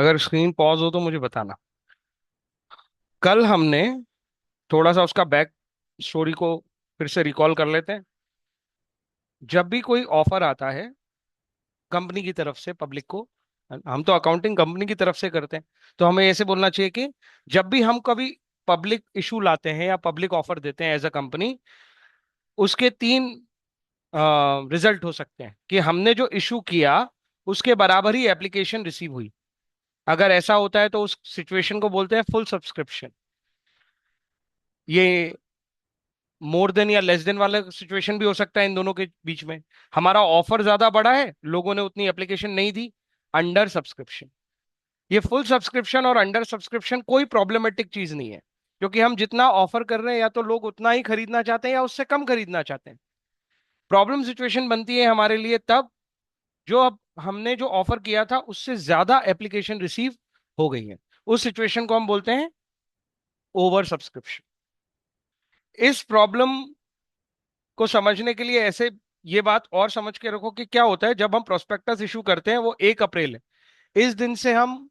अगर screen pause हो तो मुझे बताना। कल हमने थोड़ा सा उसका बैक स्टोरी को फिर से रिकॉल कर लेते हैं। जब भी कोई ऑफर आता है कंपनी की तरफ से पब्लिक को, हम तो अकाउंटिंग कंपनी की तरफ से करते हैं, तो हमें ऐसे बोलना चाहिए कि जब भी हम कभी पब्लिक इशू लाते हैं या पब्लिक ऑफर देते हैं एज अ कंपनी, उसके तीन रिजल्ट हो सकते हैं कि हमने जो इशू किया उसके बराबर ही एप्लीकेशन रिसीव हुई। अगर ऐसा होता है तो उस सिचुएशन को बोलते हैं फुल सब्सक्रिप्शन। ये मोर देन या लेस देन वाला सिचुएशन भी हो सकता है इन दोनों के बीच में। हमारा ऑफर ज्यादा बड़ा है, लोगों ने उतनी एप्लीकेशन नहीं दी, अंडर सब्सक्रिप्शन। ये फुल सब्सक्रिप्शन और अंडर सब्सक्रिप्शन कोई प्रॉब्लमेटिक चीज नहीं है, क्योंकि हम जितना ऑफर कर रहे हैं या तो लोग उतना ही खरीदना चाहते हैं या उससे कम खरीदना चाहते हैं। प्रॉब्लम सिचुएशन बनती है हमारे लिए तब जो अब हमने जो ऑफर किया था उससे ज्यादा एप्लीकेशन रिसीव हो गई है। उस सिचुएशन को हम बोलते हैं ओवर सब्सक्रिप्शन। इस प्रॉब्लम को समझने के लिए ऐसे ये बात और समझ के रखो कि क्या होता है जब हम प्रोस्पेक्टस इशू करते हैं, वो 1 अप्रैल है। इस दिन से हम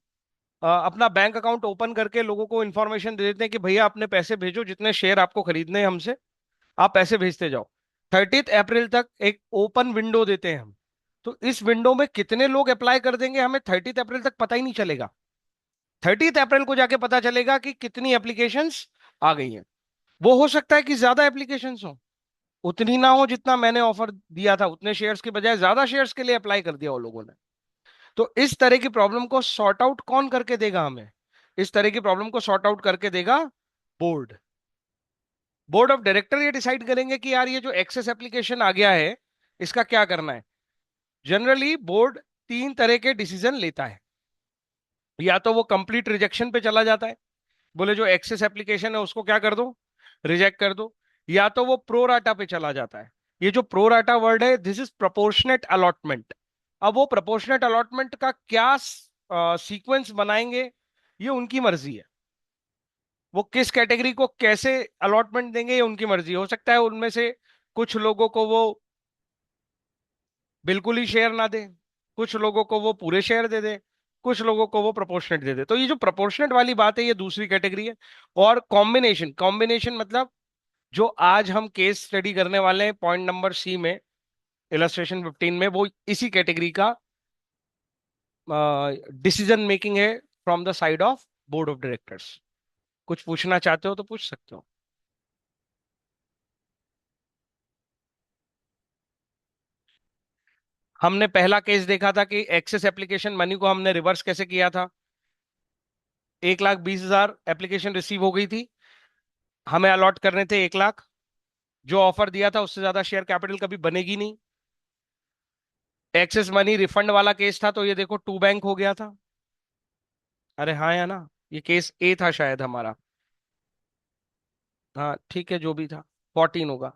अपना बैंक अकाउंट ओपन करके लोगों को इंफॉर्मेशन दे देते हैं कि भैया अपने पैसे भेजो, जितने शेयर आपको खरीदने हैं हमसे आप पैसे भेजते जाओ। 30 अप्रैल तक एक ओपन विंडो देते हैं हम। तो इस विंडो में कितने लोग अप्लाई कर देंगे हमें 30 अप्रैल तक पता ही नहीं चलेगा। 30 अप्रैल को जाके पता चलेगा कि कितनी एप्लीकेशंस आ गई हैं। वो हो सकता है कि ज्यादा एप्लीकेशंस हो, उतनी ना हो जितना मैंने ऑफर दिया था, उतने शेयर्स के बजाय ज्यादा शेयर्स के लिए अप्लाई कर दिया वो लोगों ने। तो इस तरह की प्रॉब्लम को सॉर्ट आउट कौन करके देगा हमें? इस तरह की प्रॉब्लम को सॉर्ट आउट करके देगा बोर्ड। बोर्ड ऑफ डायरेक्टर ये डिसाइड करेंगे कि यार ये जो एक्सेस एप्लीकेशन आ गया है इसका क्या करना है। जनरली बोर्ड 3 तरह के डिसीजन लेता है। या तो वो कंप्लीट रिजेक्शन पे चला जाता है, बोले जो एक्सेस एप्लीकेशन है उसको क्या कर दो, रिजेक्ट कर दो। या तो वो प्रोराटा पे चला जाता है। ये जो प्रोराटा वर्ड है, दिस इज प्रोपोर्शनेट अलॉटमेंट। अब वो प्रोपोर्शनेट अलॉटमेंट का क्या सीक्वेंस बनाएंगे ये उनकी मर्जी है। वो किस कैटेगरी को कैसे अलॉटमेंट देंगे ये उनकी मर्जी। हो सकता है उनमें से कुछ लोगों को वो बिल्कुल ही शेयर ना दे, कुछ लोगों को वो पूरे शेयर दे दे, कुछ लोगों को वो प्रोपोर्शनेट दे दे। तो ये जो प्रोपोर्शनेट वाली बात है ये दूसरी कैटेगरी है। और कॉम्बिनेशन, कॉम्बिनेशन मतलब जो आज हम केस स्टडी करने वाले हैं पॉइंट नंबर सी में, इलस्ट्रेशन 15 में, वो इसी कैटेगरी का डिसीजन मेकिंग है from the side of board of directors. कुछ पूछना चाहते हो तो पूछ सकते हो। हमने पहला केस देखा था कि एक्सेस एप्लीकेशन मनी को हमने रिवर्स कैसे किया था। 1,20,000 एप्लीकेशन रिसीव हो गई थी, हमें अलॉट करने थे 1 लाख। जो ऑफर दिया था उससे ज्यादा शेयर कैपिटल कभी बनेगी नहीं। एक्सेस मनी रिफंड वाला केस था, तो ये देखो टू बैंक हो गया था। अरे हाँ या ना, ये केस ए था शायद हमारा। हाँ ठीक है, जो भी था 14 होगा।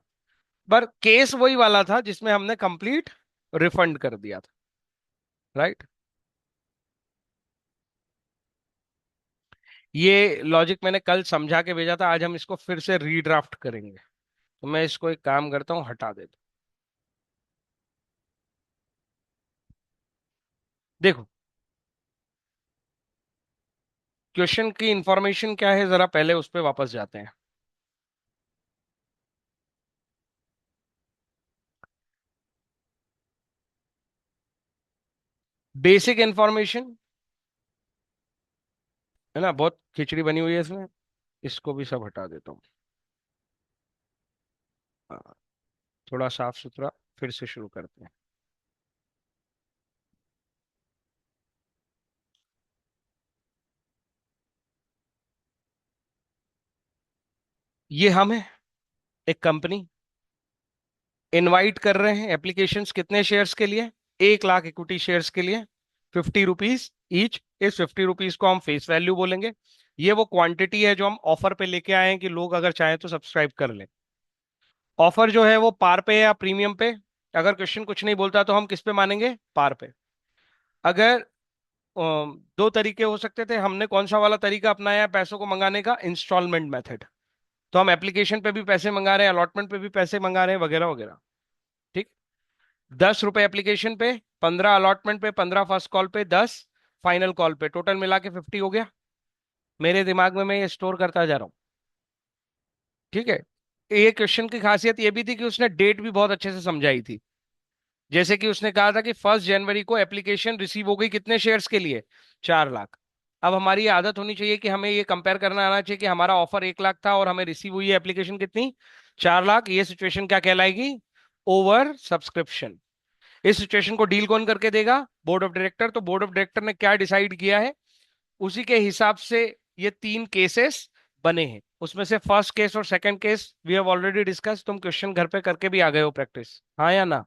पर केस वही वाला था जिसमें हमने कंप्लीट रिफंड कर दिया था, राइट। ये लॉजिक मैंने कल समझा के भेजा था, आज हम इसको फिर से रीड्राफ्ट करेंगे। तो मैं इसको एक काम करता हूँ, हटा देता हूँ। देखो, क्वेश्चन की इंफॉर्मेशन क्या है जरा पहले उस पर वापस जाते हैं। बेसिक इंफॉर्मेशन है ना, बहुत खिचड़ी बनी हुई है इसमें। इसको भी सब हटा देता हूँ। हाँ, थोड़ा साफ सुथरा फिर से शुरू करते हैं। ये हम है एक कंपनी, इनवाइट कर रहे हैं एप्लीकेशंस कितने शेयर्स के लिए, 1 लाख इक्विटी शेयर्स के लिए, 50 रुपीज ईच। इस 50 रुपीज को हम फेस वैल्यू बोलेंगे। ये वो क्वांटिटी है जो हम ऑफर पे लेके आए हैं कि लोग अगर चाहें तो सब्सक्राइब कर लें। ऑफर जो है वो पार पे या प्रीमियम पे। अगर क्वेश्चन कुछ नहीं बोलता तो हम किस पे मानेंगे, पार पे। अगर दो तरीके हो सकते थे, हमने कौन सा वाला तरीका अपनाया है पैसों को मंगाने का, इंस्टॉलमेंट मेथड। तो हम एप्लीकेशन पे भी पैसे मंगा रहे हैं, अलॉटमेंट पे भी पैसे मंगा रहे हैं, वगैरह वगैरह। ठीक। 10 रुपए एप्लीकेशन पे, 15 अलॉटमेंट पे, 15 फर्स्ट कॉल पे, 10 फाइनल कॉल पे टोटल मिला के 50 हो गया। मेरे दिमाग में मैं ये स्टोर करता जा रहा हूँ। ठीक है। ये क्वेश्चन की खासियत ये भी थी कि उसने डेट भी बहुत अच्छे से समझाई थी। जैसे कि उसने कहा था कि 1 जनवरी को एप्लीकेशन रिसीव हो गई कितने शेयर्स के लिए, 4 लाख। अब हमारी ये आदत होनी चाहिए कि हमें ये कंपेयर करना आना चाहिए कि हमारा ऑफर 1 लाख था और हमें रिसीव हुई है एप्लीकेशन कितनी, 4 लाख। ये सिचुएशन क्या कहलाएगी, ओवर सब्सक्रिप्शन। इस सिचुएशन को डील कौन करके देगा, बोर्ड ऑफ डायरेक्टर। तो बोर्ड ऑफ डायरेक्टर ने क्या डिसाइड किया है, उसी के हिसाब से ये 3 केसेस बने हैं। उसमें से फर्स्ट केस और second case we have already discuss. तुम क्वेश्चन घर पे करके भी आ गए हो प्रैक्टिस, हाँ या ना।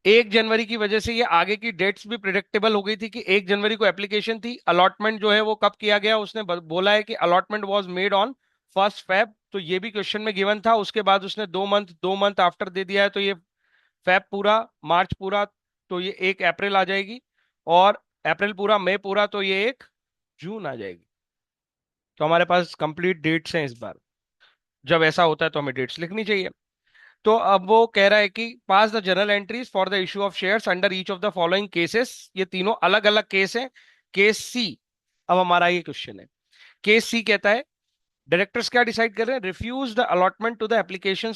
1 जनवरी की वजह से ये आगे की डेट्स भी प्रिडिक्टेबल हो गई थी कि 1 जनवरी को एप्लीकेशन थी। अलॉटमेंट जो है वो कब किया गया, उसने बोला है कि allotment was made on 1 Feb. तो ये भी क्वेश्चन में गिवन था। उसके बाद उसने 2 मंथ आफ्टर दे दिया है, तो ये फेब पूरा, मार्च पूरा, तो ये 1 अप्रैल आ जाएगी। और अप्रैल पूरा, मई पूरा, तो ये 1 जून आ जाएगी। तो हमारे पास कंप्लीट डेट्स हैं इस बार। जब ऐसा होता है तो हमें डेट्स लिखनी चाहिए। तो अब वो कह रहा है कि pass the general entries for the issue of shares under each of the following cases. ये तीनों अलग अलग केस हैं। केस सी, अब हमारा ये क्वेश्चन है। केस सी कहता है डायरेक्टर्स क्या डिसाइड कर रहे हैं, refuse the allotment to the application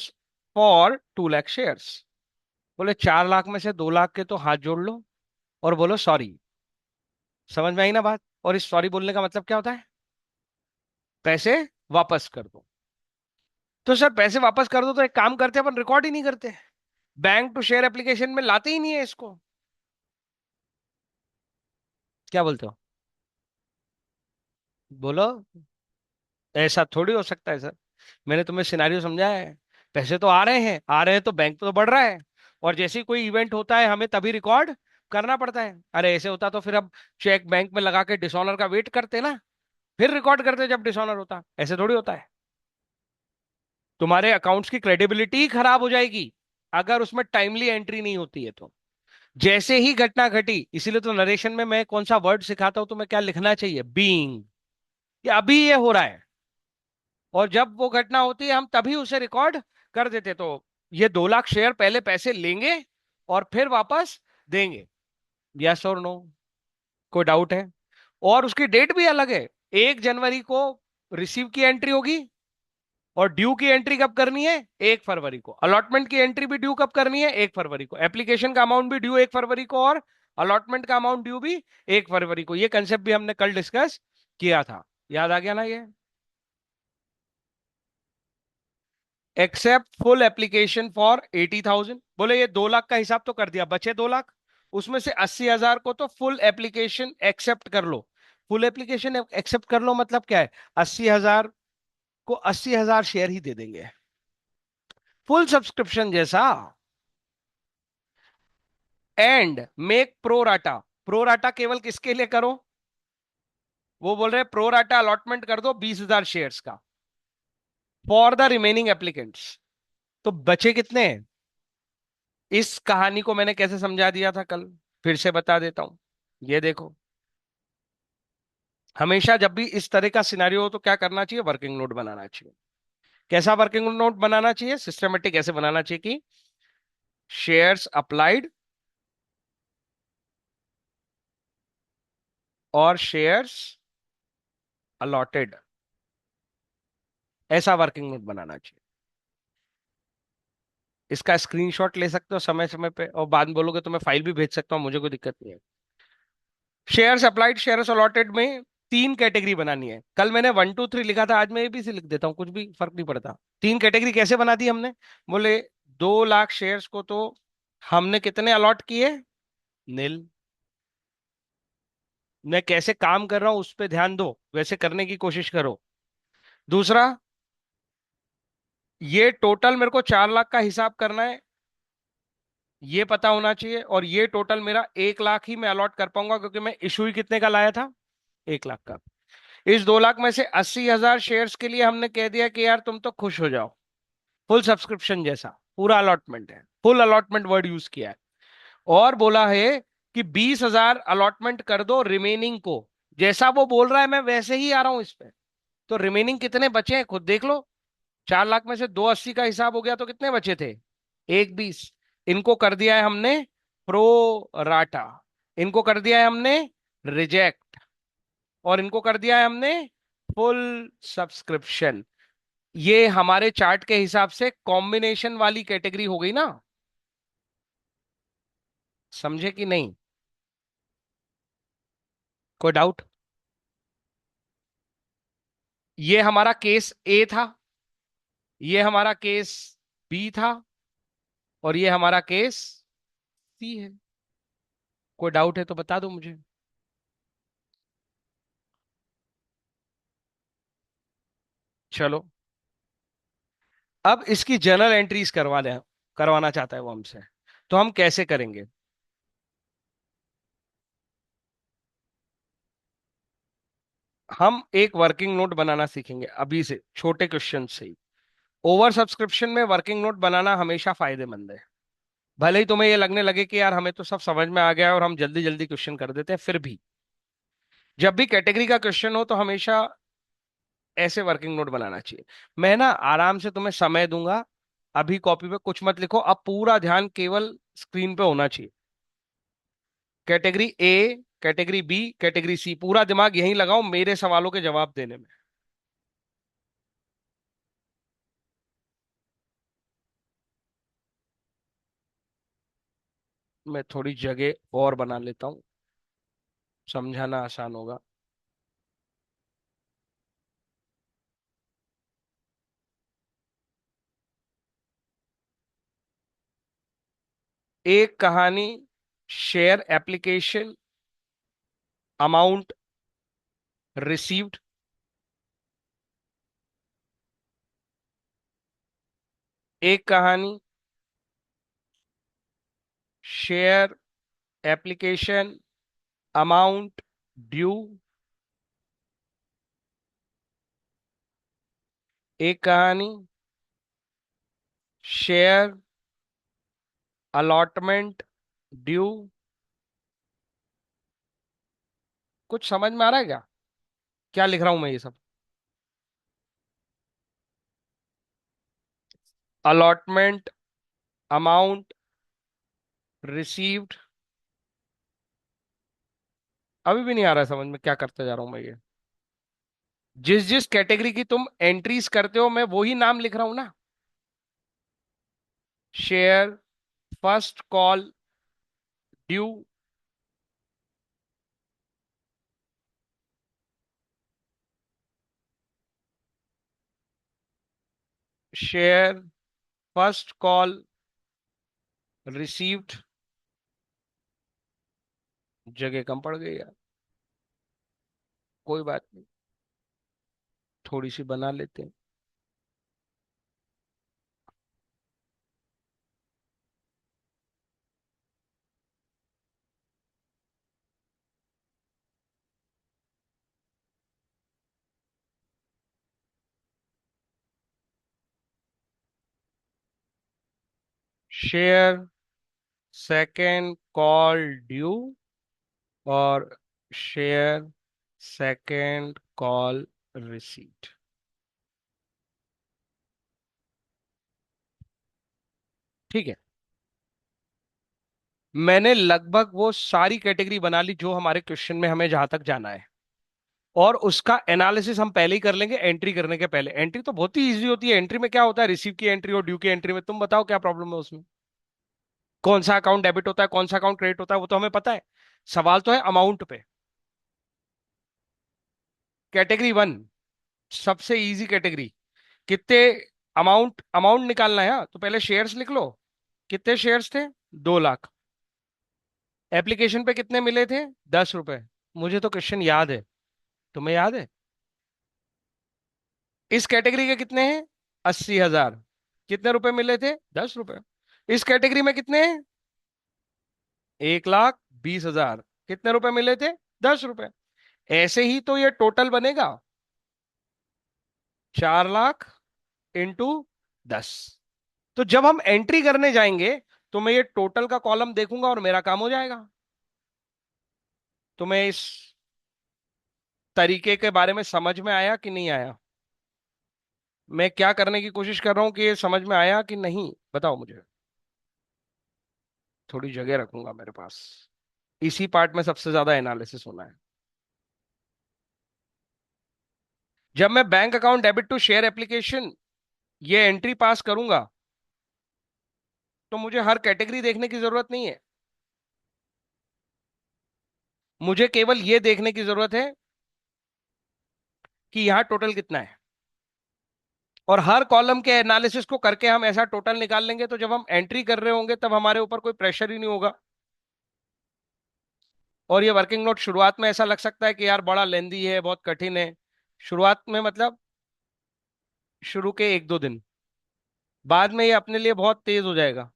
for 2 lakh shares. बोले 4 लाख में से 2 लाख के तो हाथ जोड़ लो और बोलो सॉरी। समझ में आई ना बात। और इस सॉरी बोलने का मतलब क्या होता है, पैसे वापस कर दो। तो सर पैसे वापस कर दो तो एक काम करते हैं, अपन रिकॉर्ड ही नहीं करते, बैंक टू शेयर एप्लीकेशन में लाते ही नहीं है इसको। क्या बोलते हो, बोलो। ऐसा थोड़ी हो सकता है सर। मैंने तुम्हें सिनारियो समझाया है। पैसे तो आ रहे हैं तो बैंक तो बढ़ रहा है। और जैसे ही कोई इवेंट होता है हमें तभी रिकॉर्ड करना पड़ता है। अरे ऐसे होता तो फिर अब चेक बैंक में लगा के डिसऑनर का वेट करते ना, फिर रिकॉर्ड करते जब डिसऑनर होता। ऐसे थोड़ी होता है। तुम्हारे अकाउंट्स की क्रेडिबिलिटी खराब हो जाएगी अगर उसमें टाइमली एंट्री नहीं होती है तो। जैसे ही घटना घटी, इसीलिए तो नरेशन में मैं कौन सा वर्ड सिखाता हूं तुम्हें क्या लिखना चाहिए, बीइंग। ये अभी ये हो रहा है और जब वो घटना होती है हम तभी उसे रिकॉर्ड कर देते। तो ये 2 लाख शेयर पहले पैसे लेंगे और फिर वापस देंगे। यस और नो, कोई डाउट है। और उसकी डेट भी अलग है। 1 जनवरी को रिसीव की एंट्री होगी और ड्यू की एंट्री कब करनी है, 1 फरवरी को। अलॉटमेंट की एंट्री भी ड्यू कब करनी है, 1 फरवरी को। एप्लीकेशन का अमाउंट भी ड्यू 1 फरवरी को और अलॉटमेंट का अमाउंट ड्यू भी 1 फरवरी को। ये कंसेप्ट भी हमने कल डिस्कस किया था, याद आ गया ना ये। Accept full application for 80,000। बोले ये 2 लाख का हिसाब तो कर दिया, बचे 2 लाख। उसमें से 80,000 को तो फुल एप्लीकेशन एक्सेप्ट कर लो। फुल एप्लीकेशन एक्सेप्ट कर लो मतलब क्या है, 80,000 को 80,000 शेयर ही दे देंगे, फुल सब्सक्रिप्शन जैसा। And make pro rata. प्रोराटा केवल किसके लिए करो, वो बोल रहे प्रोराटा अलॉटमेंट कर दो 20,000 शेयर्स का फॉर द रिमेनिंग एप्लीकेंट्स। तो बचे कितने हैं? इस कहानी को मैंने कैसे समझा दिया था कल, फिर से बता देता हूं। ये देखो, हमेशा जब भी इस तरह का सिनारियो हो तो क्या करना चाहिए, वर्किंग नोट बनाना चाहिए। कैसा वर्किंग नोट बनाना चाहिए, सिस्टमेटिक ऐसे बनाना चाहिए कि शेयर्स अप्लाइड और शेयर्स अलॉटेड, ऐसा वर्किंग नोट बनाना चाहिए। इसका स्क्रीनशॉट ले सकते हो समय समय पे और बाद में बोलोगे तो मैं फाइल भी भेज सकता हूं, मुझे कोई दिक्कत नहीं है। शेयर्स अप्लाइड शेयर्स अलॉटेड में 3 कैटेगरी बनानी है। कल मैंने 1 2 3 लिखा था, आज मैं एबीसी लिख देता हूँ, कुछ भी फर्क नहीं पड़ता। 3 कैटेगरी कैसे बना दी हमने, बोले 2 लाख शेयर्स को तो हमने कितने अलॉट किए, नील। मैं कैसे काम कर रहा हूं उस पर ध्यान दो, वैसे करने की कोशिश करो। दूसरा, ये टोटल मेरे को 4 लाख का हिसाब करना है, ये पता होना चाहिए। और ये टोटल मेरा 1 लाख ही मैं अलॉट कर पाऊंगा क्योंकि मैं इशू ही कितने का लाया था, 1 लाख का। इस 2 लाख में से 80,000 शेयर्स के लिए हमने कह दिया कि यार तुम तो खुश हो जाओ, फुल सब्सक्रिप्शन जैसा पूरा अलॉटमेंट है, फुल अलॉटमेंट वर्ड यूज किया है। और बोला है कि 20,000 अलॉटमेंट कर दो रिमेनिंग को। जैसा वो बोल रहा है मैं वैसे ही आ रहा हूं इस पे। तो रिमेनिंग कितने बचे हैं खुद देख लो। 4 लाख में से 280 का हिसाब हो गया तो कितने बचे थे, 120। इनको कर दिया है हमने प्रो राटा, इनको कर दिया है हमने रिजेक्ट, और इनको कर दिया है हमने फुल सब्सक्रिप्शन। ये हमारे चार्ट के हिसाब से कॉम्बिनेशन वाली कैटेगरी हो गई ना, समझे कि नहीं? कोई डाउट? ये हमारा केस ए था, ये हमारा केस बी था, और ये हमारा केस सी है। कोई डाउट है तो बता दो मुझे। चलो, अब इसकी जर्नल एंट्रीज करवाना चाहता है वो हमसे, तो हम कैसे करेंगे? हम एक वर्किंग नोट बनाना सीखेंगे अभी से, छोटे क्वेश्चन से ही। ओवर सब्सक्रिप्शन में वर्किंग नोट बनाना हमेशा फायदेमंद है। भले ही तुम्हें ये लगने लगे कि यार हमें तो सब समझ में आ गया है और हम जल्दी जल्दी क्वेश्चन कर देते हैं, फिर भी जब भी कैटेगरी का क्वेश्चन हो तो हमेशा ऐसे वर्किंग नोट बनाना चाहिए। मैं ना आराम से तुम्हें समय दूंगा, अभी कॉपी पे कुछ मत लिखो, अब पूरा ध्यान केवल स्क्रीन पे होना चाहिए। Category A, category B, category C, पूरा दिमाग यहीं लगाओ मेरे सवालों के जवाब देने में। मैं थोड़ी जगह और बना लेता हूँ, समझाना आसान होगा। एक कहानी, शेयर एप्लीकेशन, अमाउंट रिसीव्ड। एक कहानी, शेयर एप्लीकेशन, अमाउंट ड्यू। एक कहानी, शेयर अलॉटमेंट ड्यू। कुछ समझ में आ रहा है क्या, क्या लिख रहा हूं मैं ये सब? Allotment, amount received. अभी भी नहीं आ रहा है समझ में क्या करते जा रहा हूं मैं ये? जिस जिस कैटेगरी की तुम एंट्रीज करते हो मैं वही नाम लिख रहा हूं ना। Share, first call due, share first call received. जगह कम पड़ गई यार, कोई बात नहीं, थोड़ी सी बना लेते हैं। शेयर सेकेंड कॉल ड्यू, और शेयर सेकेंड कॉल रिसीट। ठीक है, मैंने लगभग वो सारी कैटेगरी बना ली जो हमारे क्वेश्चन में हमें जहां तक जाना है, और उसका एनालिसिस हम पहले ही कर लेंगे एंट्री करने के पहले। एंट्री तो बहुत ही इजी होती है, एंट्री में क्या होता है, रिसीव की एंट्री और ड्यू की एंट्री में तुम बताओ क्या प्रॉब्लम है उसमें? कौन सा अकाउंट डेबिट होता है, कौन सा अकाउंट क्रेडिट होता है, वो तो हमें पता है। सवाल तो है अमाउंट पे। कैटेगरी वन, सबसे इजी कैटेगरी। कितने अमाउंट अमाउंट निकालना है, हाँ, तो पहले शेयर्स लिख लो। कितने शेयर्स थे? 2 लाख। एप्लीकेशन पे कितने मिले थे? 10 रुपए। मुझे तो क्वेश्चन याद है, तुम्हें याद है? इस कैटेगरी के कितने हैं? 80,000। कितने रुपए मिले थे? 10 रुपए। इस कैटेगरी में कितने हैं? 1,20,000। कितने रुपए मिले थे? 10 रुपए। ऐसे ही तो ये टोटल बनेगा, 4 लाख इंटू 10। तो जब हम एंट्री करने जाएंगे तो मैं ये टोटल का कॉलम देखूंगा और मेरा काम हो जाएगा। तुम्हें इस तरीके के बारे में समझ में आया कि नहीं आया? मैं क्या करने की कोशिश कर रहा हूं कि ये समझ में आया कि नहीं, बताओ मुझे। थोड़ी जगह रखूंगा मेरे पास, इसी पार्ट में सबसे ज्यादा एनालिसिस होना है। जब मैं bank account debit to share application ये एंट्री पास करूंगा, तो मुझे हर कैटेगरी देखने की जरूरत नहीं है। मुझे केवल ये देखने की जरूरत है कि यहां टोटल कितना है, और हर कॉलम के एनालिसिस को करके हम ऐसा टोटल निकाल लेंगे, तो जब हम एंट्री कर रहे होंगे तब हमारे ऊपर कोई प्रेशर ही नहीं होगा। और ये वर्किंग नोट शुरुआत में ऐसा लग सकता है कि यार बड़ा लेंदी है, बहुत कठिन है, शुरुआत में मतलब शुरू के 1-2 दिन, बाद में ये अपने लिए बहुत तेज हो जाएगा।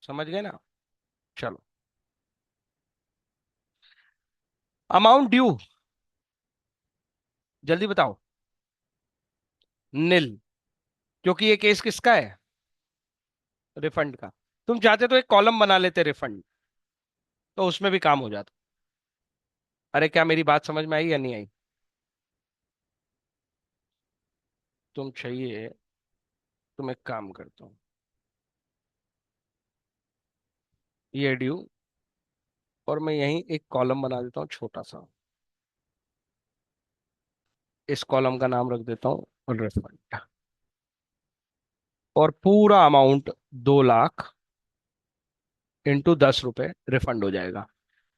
समझ गए ना? चलो, अमाउंट ड्यू, जल्दी बताओ। नील, क्योंकि ये केस किसका है? रिफंड का। तुम चाहते तो एक कॉलम बना लेते रिफंड, तो उसमें भी काम हो जाता। अरे क्या मेरी बात समझ में आई या नहीं आई? तुम चाहिए, तुम एक काम करता हूँ, ये ड्यू, और मैं यहीं एक कॉलम बना देता हूँ छोटा सा, इस कॉलम का नाम रख देता हूँ रिफंड, और पूरा अमाउंट 2 लाख इंटू 10 रुपए रिफंड हो जाएगा।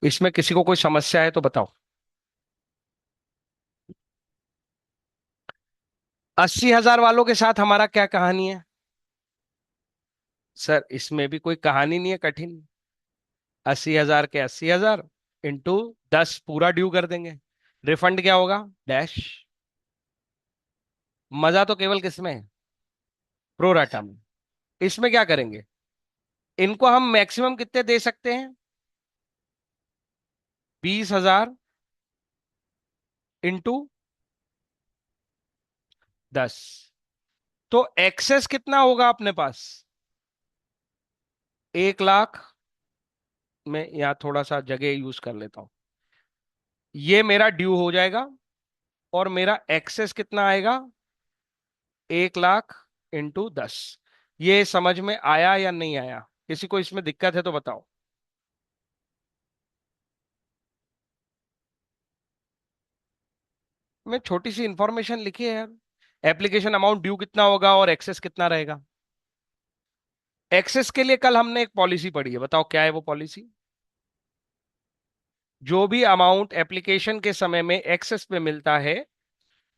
इसमें किसी को कोई समस्या है तो बताओ। 80,000 वालों के साथ हमारा क्या कहानी है? सर इसमें भी कोई कहानी नहीं है कठिन। 80,000 के 80,000 इंटू 10 पूरा ड्यू कर देंगे, रिफंड क्या होगा? डैश। मजा तो केवल किसमें है? प्रोराटा में। इसमें क्या करेंगे, इनको हम मैक्सिमम कितने दे सकते हैं? 20,000 इंटू 10, तो एक्सेस कितना होगा अपने पास? 1 लाख। मैं यहाँ थोड़ा सा जगह यूज कर लेता हूं, ये मेरा ड्यू हो जाएगा, और मेरा एक्सेस कितना आएगा? 1 लाख इंटू 10। ये समझ में आया या नहीं आया? किसी को इसमें दिक्कत है तो बताओ। मैं छोटी सी इंफॉर्मेशन लिखी है यार, एप्लीकेशन अमाउंट ड्यू कितना होगा और एक्सेस कितना रहेगा। एक्सेस के लिए कल हमने एक पॉलिसी पढ़ी है, बताओ क्या है वो पॉलिसी? जो भी अमाउंट एप्लीकेशन के समय में एक्सेस पे मिलता है,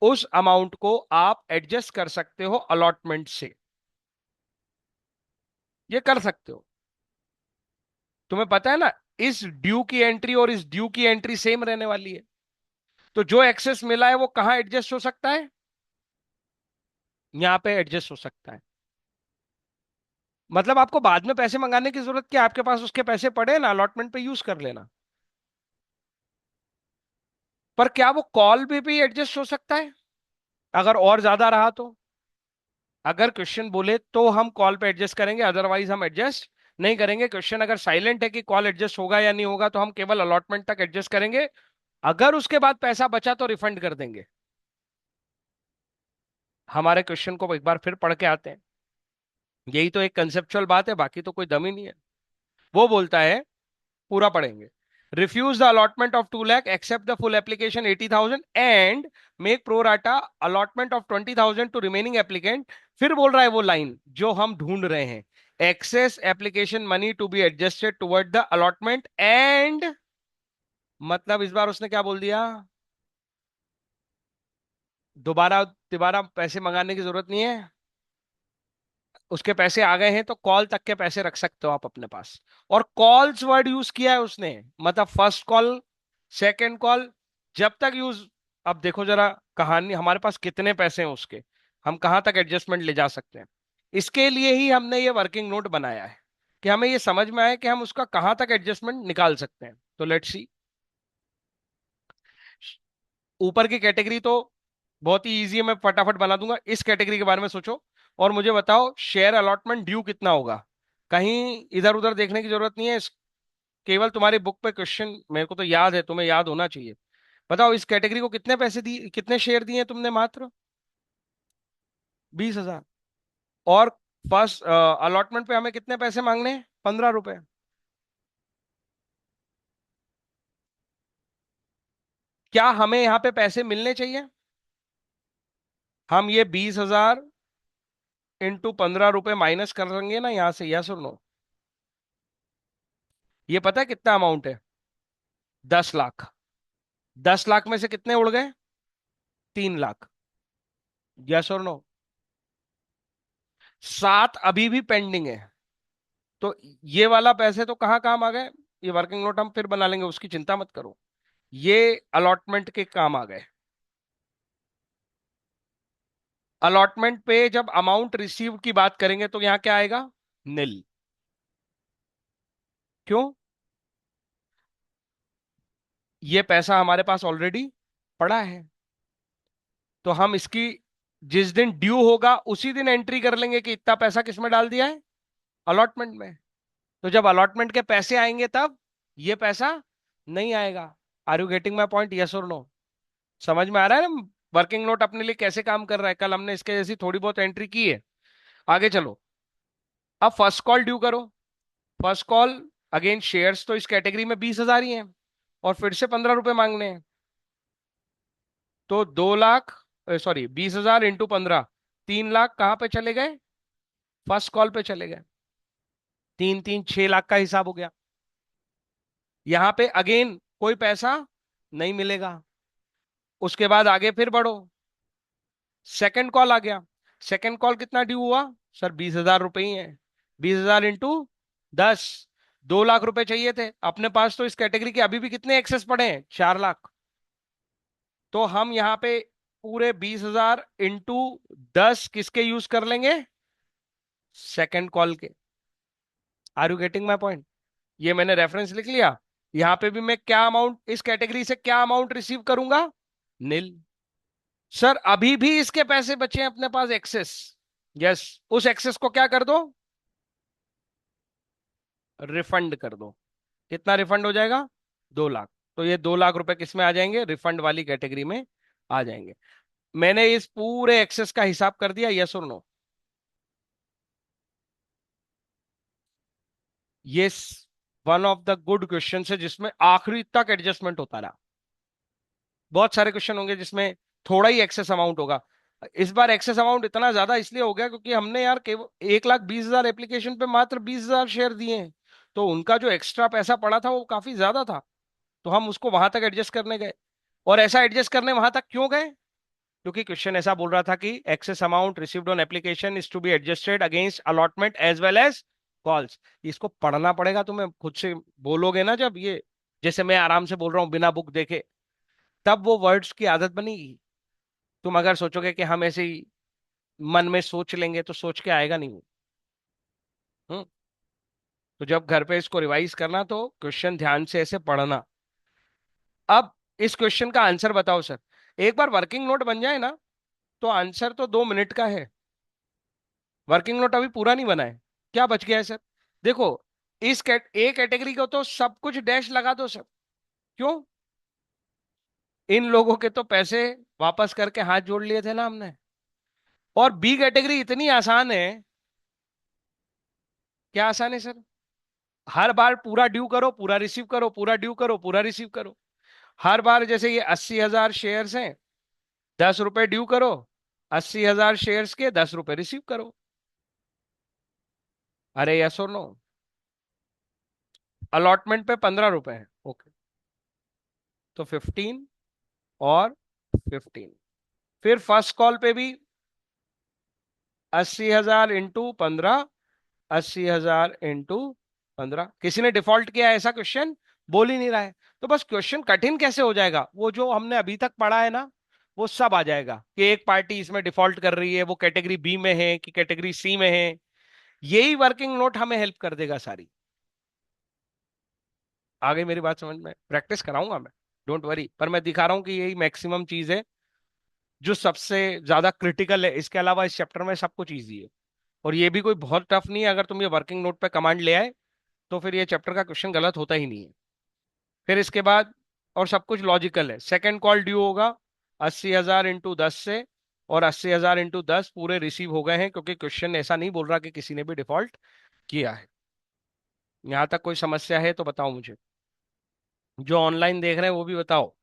उस अमाउंट को आप एडजस्ट कर सकते हो अलॉटमेंट से। ये कर सकते हो। तुम्हें पता है ना, इस ड्यू की एंट्री और इस ड्यू की एंट्री सेम रहने वाली है। तो जो एक्सेस मिला है वो कहां एडजस्ट हो सकता है? यहां पे एडजस्ट हो सकता है। मतलब आपको बाद में पैसे मंगाने की जरूरत क्या, आपके पास उसके पैसे पड़े ना, अलॉटमेंट पे यूज कर लेना। पर क्या वो कॉल पे भी एडजस्ट हो सकता है, अगर और ज्यादा रहा तो? अगर क्वेश्चन बोले तो हम कॉल पे एडजस्ट करेंगे, अदरवाइज हम एडजस्ट नहीं करेंगे। क्वेश्चन अगर साइलेंट है कि कॉल एडजस्ट होगा या नहीं होगा, तो हम केवल अलॉटमेंट तक एडजस्ट करेंगे। अगर उसके बाद पैसा बचा तो रिफंड कर देंगे। हमारे क्वेश्चन को एक बार फिर पढ़ के आते हैं। यही तो एक कंसेप्चुअल बात है, बाकी तो कोई दम ही नहीं है। वो बोलता है, पूरा पढ़ेंगे, refuse the allotment of 2 lakh, accept the full application 80,000 and make pro rata allotment of 20,000 to remaining applicant. फिर बोल रहा है वो लाइन जो हम ढूंढ रहे हैं, excess application money to be adjusted toward the allotment and, मतलब इस बार उसने क्या बोल दिया? दोबारा दोबारा पैसे मंगाने की जरूरत नहीं है, उसके पैसे आ गए हैं तो कॉल तक के पैसे रख सकते हो आप अपने पास। और कॉल्स वर्ड यूज किया है उसने, मतलब फर्स्ट कॉल, सेकंड कॉल, जब तक यूज। अब देखो जरा कहानी, हमारे पास कितने पैसे हैं उसके, हम कहां तक एडजस्टमेंट ले जा सकते हैं। इसके लिए ही हमने ये वर्किंग नोट बनाया है, कि हमें ये समझ में आए कि हम उसका कहां तक एडजस्टमेंट निकाल सकते हैं। तो लेट्स सी। ऊपर की कैटेगरी तो बहुत ही इजी है, मैं फटाफट बना दूंगा। इस कैटेगरी के बारे में सोचो और मुझे बताओ शेयर अलॉटमेंट ड्यू कितना होगा। कहीं इधर उधर देखने की जरूरत नहीं है, केवल तुम्हारी बुक पे क्वेश्चन, मेरे को तो याद है, तुम्हें याद होना चाहिए। बताओ इस कैटेगरी को कितने पैसे कितने शेयर दिए तुमने? मात्र 20,000। और फर्स्ट अलॉटमेंट पे हमें कितने पैसे मांगने हैं? 15 रुपए। क्या हमें यहाँ पे पैसे मिलने चाहिए? हम ये 20,000 इंटू 15 रुपए माइनस कर लेंगे ना यहां से, यस और नो? ये पता है कितना अमाउंट है? 10 लाख। 10 लाख में से कितने उड़ गए? 3 लाख। यस और नो? 7 अभी भी पेंडिंग है। तो ये वाला पैसे तो कहाँ काम आ गए? ये वर्किंग नोट हम फिर बना लेंगे, उसकी चिंता मत करो। ये अलॉटमेंट के काम आ गए। अलॉटमेंट पे जब अमाउंट रिसीव की बात करेंगे तो यहां क्या आएगा? निल। क्यों? ये पैसा हमारे पास ऑलरेडी पड़ा है। तो हम इसकी जिस दिन ड्यू होगा उसी दिन एंट्री कर लेंगे कि इतना पैसा किसमें डाल दिया है? अलॉटमेंट में। तो जब अलॉटमेंट के पैसे आएंगे तब ये पैसा नहीं आएगा। Are you getting my point? Yes और नो? समझ में आ रहा है ना वर्किंग नोट अपने लिए कैसे काम कर रहा है? कल हमने इसके जैसी थोड़ी बहुत एंट्री की है। आगे चलो। अब फर्स्ट कॉल ड्यू करो। फर्स्ट कॉल अगेन शेयर्स तो इस कैटेगरी में 20,000 ही हैं, और फिर से 15 रुपए मांगने हैं। तो 2 लाख, सॉरी 20,000 इंटू 15, 3 लाख कहाँ पे चले गए? फर्स्ट कॉल पे चले गए। तीन तीन 6 लाख का हिसाब हो गया। यहां पे अगेन कोई पैसा नहीं मिलेगा। उसके बाद आगे फिर बढ़ो। सेकंड कॉल आ गया। सेकंड कॉल कितना ड्यू हुआ? सर 20,000 रुपए ही है। 20,000 इंटू 10, 2 लाख रुपए चाहिए थे अपने पास। तो इस कैटेगरी के अभी भी कितने एक्सेस पड़े हैं? 4 लाख। तो हम यहाँ पे पूरे 20,000 इंटू 10 किसके यूज कर लेंगे? सेकंड कॉल के। Are you getting my point? ये मैंने रेफरेंस लिख लिया। यहां पे भी मैं क्या अमाउंट इस कैटेगरी से क्या अमाउंट रिसीव करूंगा? निल। सर अभी भी इसके पैसे बचे हैं अपने पास एक्सेस। यस। उस एक्सेस को क्या कर दो? रिफंड कर दो। कितना रिफंड हो जाएगा? 2 लाख। तो ये 2 लाख रुपए किस में आ जाएंगे? रिफंड वाली कैटेगरी में आ जाएंगे। मैंने इस पूरे एक्सेस का हिसाब कर दिया, यस और नो? ये one of the good question है जिसमें आखिरी तक एडजस्टमेंट होता रहा। बहुत सारे क्वेश्चन होंगे जिसमें थोड़ा ही एक्सेस अमाउंट होगा। इस बार एक्सेस अमाउंट इतना ज्यादा इसलिए हो गया क्योंकि हमने यार केवल 1,20,000 एप्लीकेशन पे मात्र 20,000 शेयर दिए हैं। तो उनका जो एक्स्ट्रा पैसा पड़ा था वो काफी ज्यादा था। तो हम उसको वहां तक एडजस्ट करने गए। और ऐसा एडजस्ट करने वहां तक क्यों गए? क्योंकि क्वेश्चन ऐसा बोल रहा था कि excess amount received on application is to be adjusted against allotment as well as calls. इसको पढ़ना पड़ेगा तुम्हें खुद से। बोलोगे ना जब ये, जैसे मैं आराम से बोल रहा हूँ बिना बुक देखे, तब वो वर्ड्स की आदत बनेगी। तुम अगर सोचोगे कि हम ऐसे ही मन में सोच लेंगे तो सोच के आएगा नहीं वो। हम्म। तो जब घर पे इसको रिवाइज करना तो क्वेश्चन ध्यान से ऐसे पढ़ना। अब इस क्वेश्चन का आंसर बताओ सर। एक बार वर्किंग नोट बन जाए ना तो आंसर तो 2 मिनट का है। वर्किंग नोट अभी पूरा नहीं बना है। क्या बच गया है सर? देखो, ए कैटेगरी को तो सब कुछ डैश लगा दो सर। क्यों? इन लोगों के तो पैसे वापस करके हाथ जोड़ लिए थे ना हमने। और बी कैटेगरी इतनी आसान है। क्या आसान है सर? हर बार पूरा ड्यू करो, पूरा रिसीव करो, पूरा ड्यू करो, पूरा रिसीव करो। हर बार जैसे ये 80,000 शेयर्स हैं, 10 रुपए ड्यू करो, 80,000 शेयर्स के 10 रुपए रिसीव करो। अरे यस और नो? अलॉटमेंट पे 15 रुपए है, ओके। तो 15 और 15। फिर फर्स्ट कॉल पे भी 80,000 इंटू 15, 80,000 इंटू 15। किसी ने डिफॉल्ट किया है ऐसा क्वेश्चन? बोल ही नहीं रहा है। तो बस क्वेश्चन कठिन कैसे हो जाएगा? वो जो हमने अभी तक पढ़ा है ना, वो सब आ जाएगा कि एक पार्टी इसमें डिफॉल्ट कर रही है, वो कैटेगरी बी में है कि कैटेगरी सी में है। यही वर्किंग नोट हमें हेल्प कर देगा सारी। आगे मेरी बात समझ में? प्रैक्टिस कराऊंगा मैं, डोंट वरी। पर मैं दिखा रहा हूं कि यही मैक्सिमम चीज है जो सबसे ज्यादा क्रिटिकल है। इसके अलावा इस चैप्टर में सब कुछ ईजी है। और ये भी कोई बहुत टफ नहीं है। अगर तुम ये वर्किंग नोट पे कमांड ले आए तो फिर ये चैप्टर का क्वेश्चन गलत होता ही नहीं है। फिर इसके बाद और सब कुछ लॉजिकल है। सेकंड कॉल ड्यू होगा 80,000 इंटू 10 से, और 80,000 इंटू 10 पूरे रिसीव हो गए हैं, क्योंकि क्वेश्चन ऐसा नहीं बोल रहा कि किसी ने भी डिफॉल्ट किया है। यहां तक कोई समस्या है तो बताओ मुझे। जो ऑनलाइन देख रहे हैं वो भी बताओ।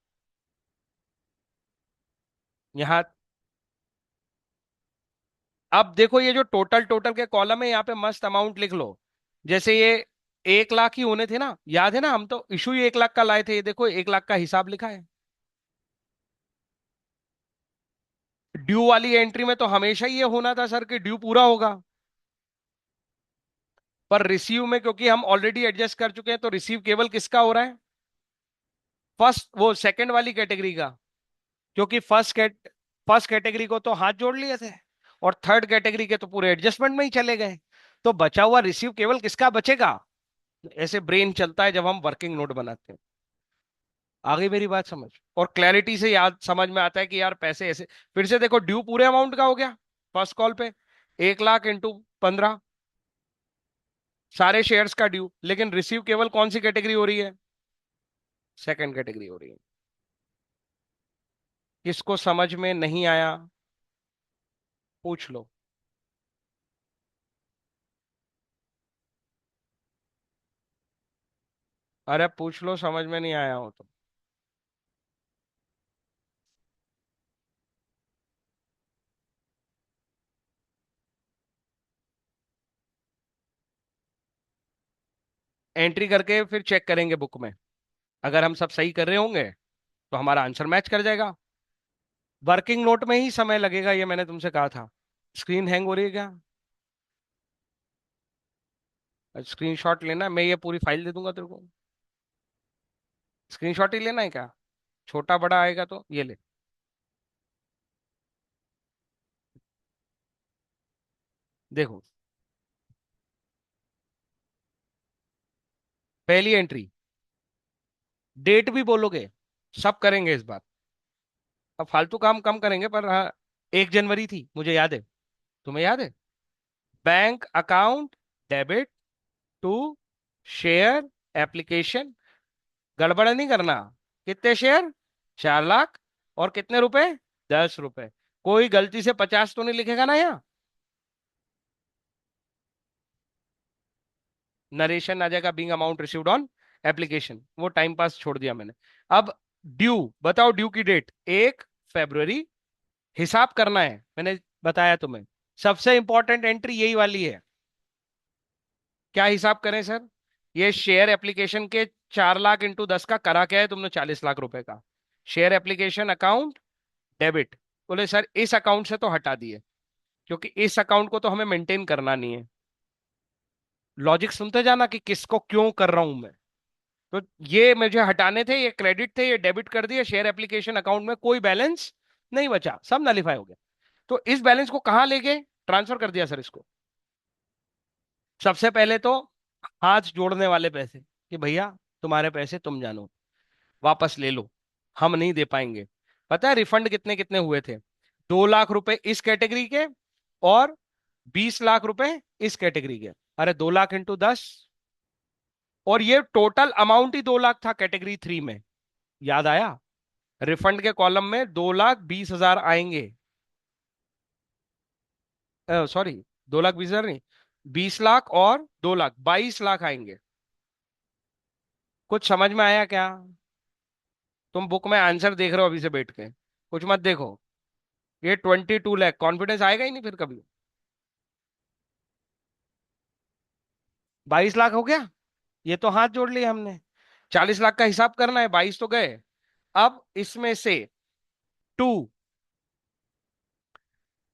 यहाँ अब देखो, ये जो टोटल टोटल के कॉलम है, यहाँ पे मस्त अमाउंट लिख लो। जैसे ये 1 लाख ही होने थे ना, याद है ना, हम तो इशू ही 1 लाख का लाए थे। ये देखो 1 लाख का हिसाब लिखा है। ड्यू वाली एंट्री में तो हमेशा ही ये होना था सर कि ड्यू पूरा होगा। पर रिसीव में क्योंकि हम ऑलरेडी एडजस्ट कर चुके हैं, तो रिसीव केवल किसका हो रहा है? फर्स्ट, वो सेकंड वाली कैटेगरी का। क्योंकि फर्स्ट कैटेगरी को तो हाथ जोड़ लिए थे, और थर्ड कैटेगरी के तो पूरे एडजस्टमेंट में ही चले गए। तो बचा हुआ रिसीव केवल किसका बचेगा? ऐसे ब्रेन चलता है जब हम वर्किंग नोट बनाते हैं। आगे मेरी बात समझ, और क्लैरिटी से याद समझ में आता है कि यार पैसे ऐसे। फिर से देखो, ड्यू पूरे अमाउंट का हो गया फर्स्ट कॉल पे, 1 लाख इंटू 15, सारे शेयर्स का ड्यू। लेकिन रिसीव केवल कौन सी कैटेगरी हो रही है? सेकंड कैटेगरी हो रही है। किसको समझ में नहीं आया पूछ लो। अरे पूछ लो, समझ में नहीं आया हो तो। एंट्री करके फिर चेक करेंगे बुक में। अगर हम सब सही कर रहे होंगे तो हमारा आंसर मैच कर जाएगा। वर्किंग नोट में ही समय लगेगा, ये मैंने तुमसे कहा था। स्क्रीन हैंग हो रही है क्या? स्क्रीनशॉट लेना है? मैं ये पूरी फाइल दे दूंगा तेरे को। स्क्रीनशॉट ही लेना है क्या? छोटा बड़ा आएगा तो ये ले। देखो, पहली एंट्री, डेट भी बोलोगे, सब करेंगे इस बार। अब फालतू काम कम करेंगे, पर हाँ, 1 जनवरी थी, मुझे याद है। तुम्हें याद है? Bank account debit to share application. गड़बड़ नहीं करना। कितने शेयर? 4 लाख। और कितने रुपए? 10 रुपए। कोई गलती से 50 तो नहीं लिखेगा ना यहाँ? नरेशन आ जाएगा, being amount received on application, वो टाइम पास छोड़ दिया मैंने। अब ड्यू, बताओ ड्यू की डेट 1 फरवरी। हिसाब करना है, मैंने बताया तुम्हें। सबसे इंपॉर्टेंट एंट्री यही वाली है। क्या हिसाब करें सर? ये शेयर एप्लीकेशन के 4 लाख इंटू 10 का करा क्या है तुमने? 40 लाख रुपए का। Share application account debit. बोले सर इस अकाउंट से तो हटा दिए, क्योंकि इस अकाउंट को तो हमें मेंटेन करना नहीं है। लॉजिक सुनते जाना कि किसको क्यों कर रहा हूं मैं। तो ये मुझे हटाने थे, ये क्रेडिट थे, ये डेबिट कर दिए। शेयर एप्लीकेशन अकाउंट में कोई बैलेंस नहीं बचा, सब नलीफाई हो गया। तो इस बैलेंस को कहां ले गए? ट्रांसफर कर दिया सर इसको। सबसे पहले तो हाथ जोड़ने वाले पैसे, कि भैया तुम्हारे पैसे तुम जानो, वापस ले लो, हम नहीं दे पाएंगे। पता है रिफंड कितने कितने हुए थे? 2 लाख रुपए इस कैटेगरी के, और 20 लाख रुपए इस कैटेगरी के। अरे 2 लाख इंटू 10, और ये टोटल अमाउंट ही 2 लाख था कैटेगरी 3 में। याद आया? रिफंड के कॉलम में 2,20,000 आएंगे। सॉरी, 2,20,000 नहीं, 20 लाख और 2 लाख, 22 लाख आएंगे। कुछ समझ में आया क्या? तुम बुक में आंसर देख रहे हो अभी से बैठ के, कुछ मत देखो। ये 22 लाख, कॉन्फिडेंस आएगा ही नहीं फिर कभी। 22 लाख हो गया। ये तो हाथ जोड़ लिया हमने। 40 लाख का हिसाब करना है, 22 तो गए। अब इसमें से टू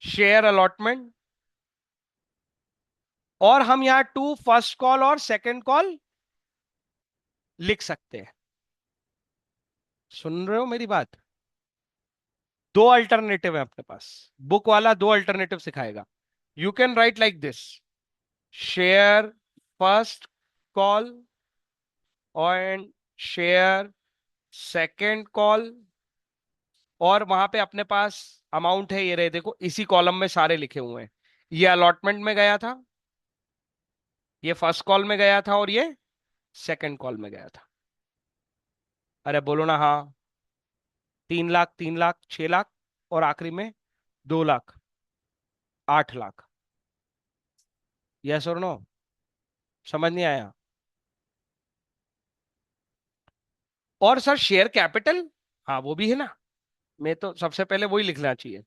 शेयर अलॉटमेंट, और हम यहां टू फर्स्ट कॉल और सेकंड कॉल लिख सकते हैं। सुन रहे हो मेरी बात? दो अल्टरनेटिव है अपने पास। बुक वाला दो अल्टरनेटिव सिखाएगा। You can write like this: share first call and share second call. और वहां पे अपने पास अमाउंट है, ये रहे देखो, इसी कॉलम में सारे लिखे हुए हैं। ये अलॉटमेंट में गया था, ये फर्स्ट कॉल में गया था, और ये सेकंड कॉल में गया था। अरे बोलो ना हाँ। 3 लाख, 3 लाख, 6 लाख, और आखिरी में 2 लाख, 8 लाख। यस और नो? समझ नहीं आया? और सर शेयर कैपिटल, हाँ वो भी है ना। मैं तो सबसे पहले वही लिखना चाहिए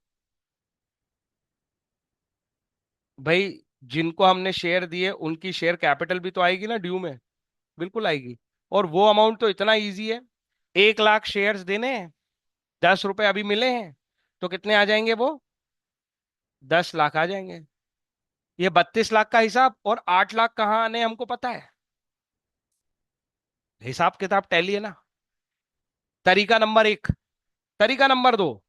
भाई। जिनको हमने शेयर दिए उनकी शेयर कैपिटल भी तो आएगी ना ड्यू में। बिल्कुल आएगी। और वो अमाउंट तो इतना इजी है, 1 लाख शेयर्स देने हैं, 10 रुपए अभी मिले हैं, तो कितने आ जाएंगे वो? 10 लाख आ जाएंगे। ये 32 लाख का हिसाब, और 8 लाख कहाँ आने हमको पता है। हिसाब किताब टैली है ना। तरीका नंबर 1। तरीका नंबर 2,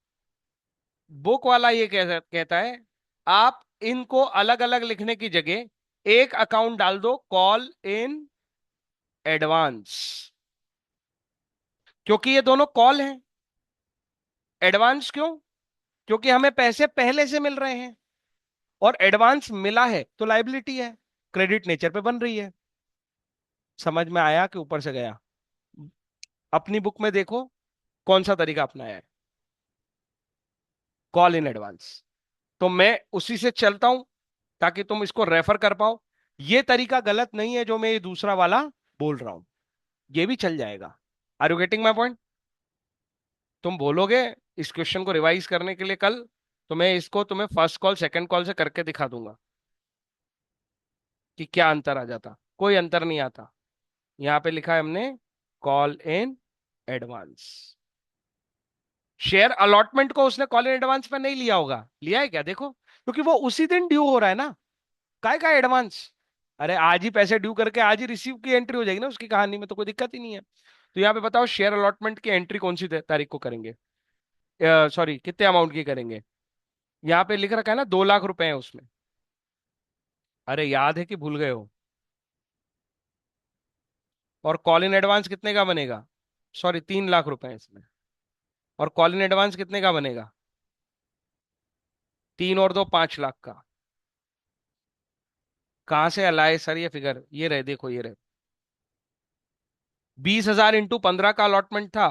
बुक वाला ये कहता है, आप इनको अलग अलग लिखने की जगह एक अकाउंट डाल दो, कॉल इन एडवांस। क्योंकि ये दोनों कॉल हैं। एडवांस क्यों? क्योंकि हमें पैसे पहले से मिल रहे हैं, और एडवांस मिला है तो लाइबिलिटी है, क्रेडिट नेचर पे बन रही है। समझ में आया कि ऊपर से गया? अपनी बुक में देखो कौन सा तरीका अपनाया है, कॉल इन एडवांस। तो मैं उसी से चलता हूं ताकि तुम इसको रेफर कर पाओ। ये तरीका गलत नहीं है जो मैं ये दूसरा वाला बोल रहा हूं, ये भी चल जाएगा। Are you getting my point? तुम बोलोगे इस क्वेश्चन को रिवाइज करने के लिए कल, तो मैं इसको तुम्हें फर्स्ट कॉल सेकंड कॉल से करके दिखा दूंगा कि क्या अंतर आ जाता। कोई अंतर नहीं आता। यहां पे लिखा है हमने call in advance. Share allotment को उसने कॉल इन एडवांस में नहीं लिया होगा, लिया है क्या देखो, क्योंकि वो उसी दिन ड्यू हो रहा है ना। काय का एडवांस? अरे आज ही पैसे ड्यू करके आज ही रिसीव की एंट्री हो जाएगी ना उसकी कहानी में, तो कोई दिक्कत ही नहीं है। तो यहाँ पे बताओ शेयर अलॉटमेंट की एंट्री कौन सी तारीख को करेंगे? सॉरी, कितने अमाउंट की करेंगे? यहाँ पे लिख रखा है ना 2 लाख रुपए है उसमें। अरे याद है कि भूल गए हो? और कॉल इन एडवांस कितने का बनेगा? सॉरी, 3 लाख रुपए है इसमें। और कॉल इन एडवांस कितने का बनेगा? 3 और 2 5 लाख का। कहां से लाए सर ये फिगर? ये रहे, देखो ये रहे। 20,000 इंटू 15 का अलॉटमेंट था।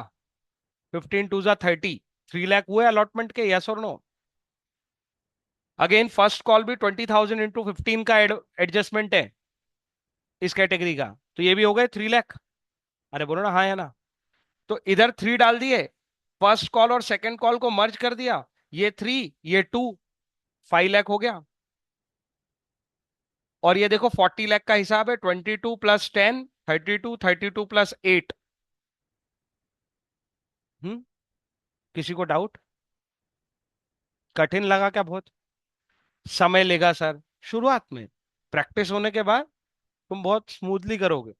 15 टू 30, 3 लाख हुए अलॉटमेंट के, यस और नो? अगेन फर्स्ट कॉल भी 20,000 इंटू 15 का एडजस्टमेंट है इस कैटेगरी का, तो ये भी हो गए 3 लाख। अरे बोलो ना हाँ या ना? तो इधर 3 डाल दिए, फर्स्ट कॉल और सेकंड कॉल को मर्ज कर दिया, ये 3 ये 2, 5 लाख हो गया। और ये देखो 40 लाख का हिसाब है, 22 + 10, 32, 32 + 8। किसी को डाउट? कठिन लगा क्या बहुत? समय लेगा सर, शुरुआत में। प्रैक्टिस होने के बाद तुम बहुत स्मूथली करोगे।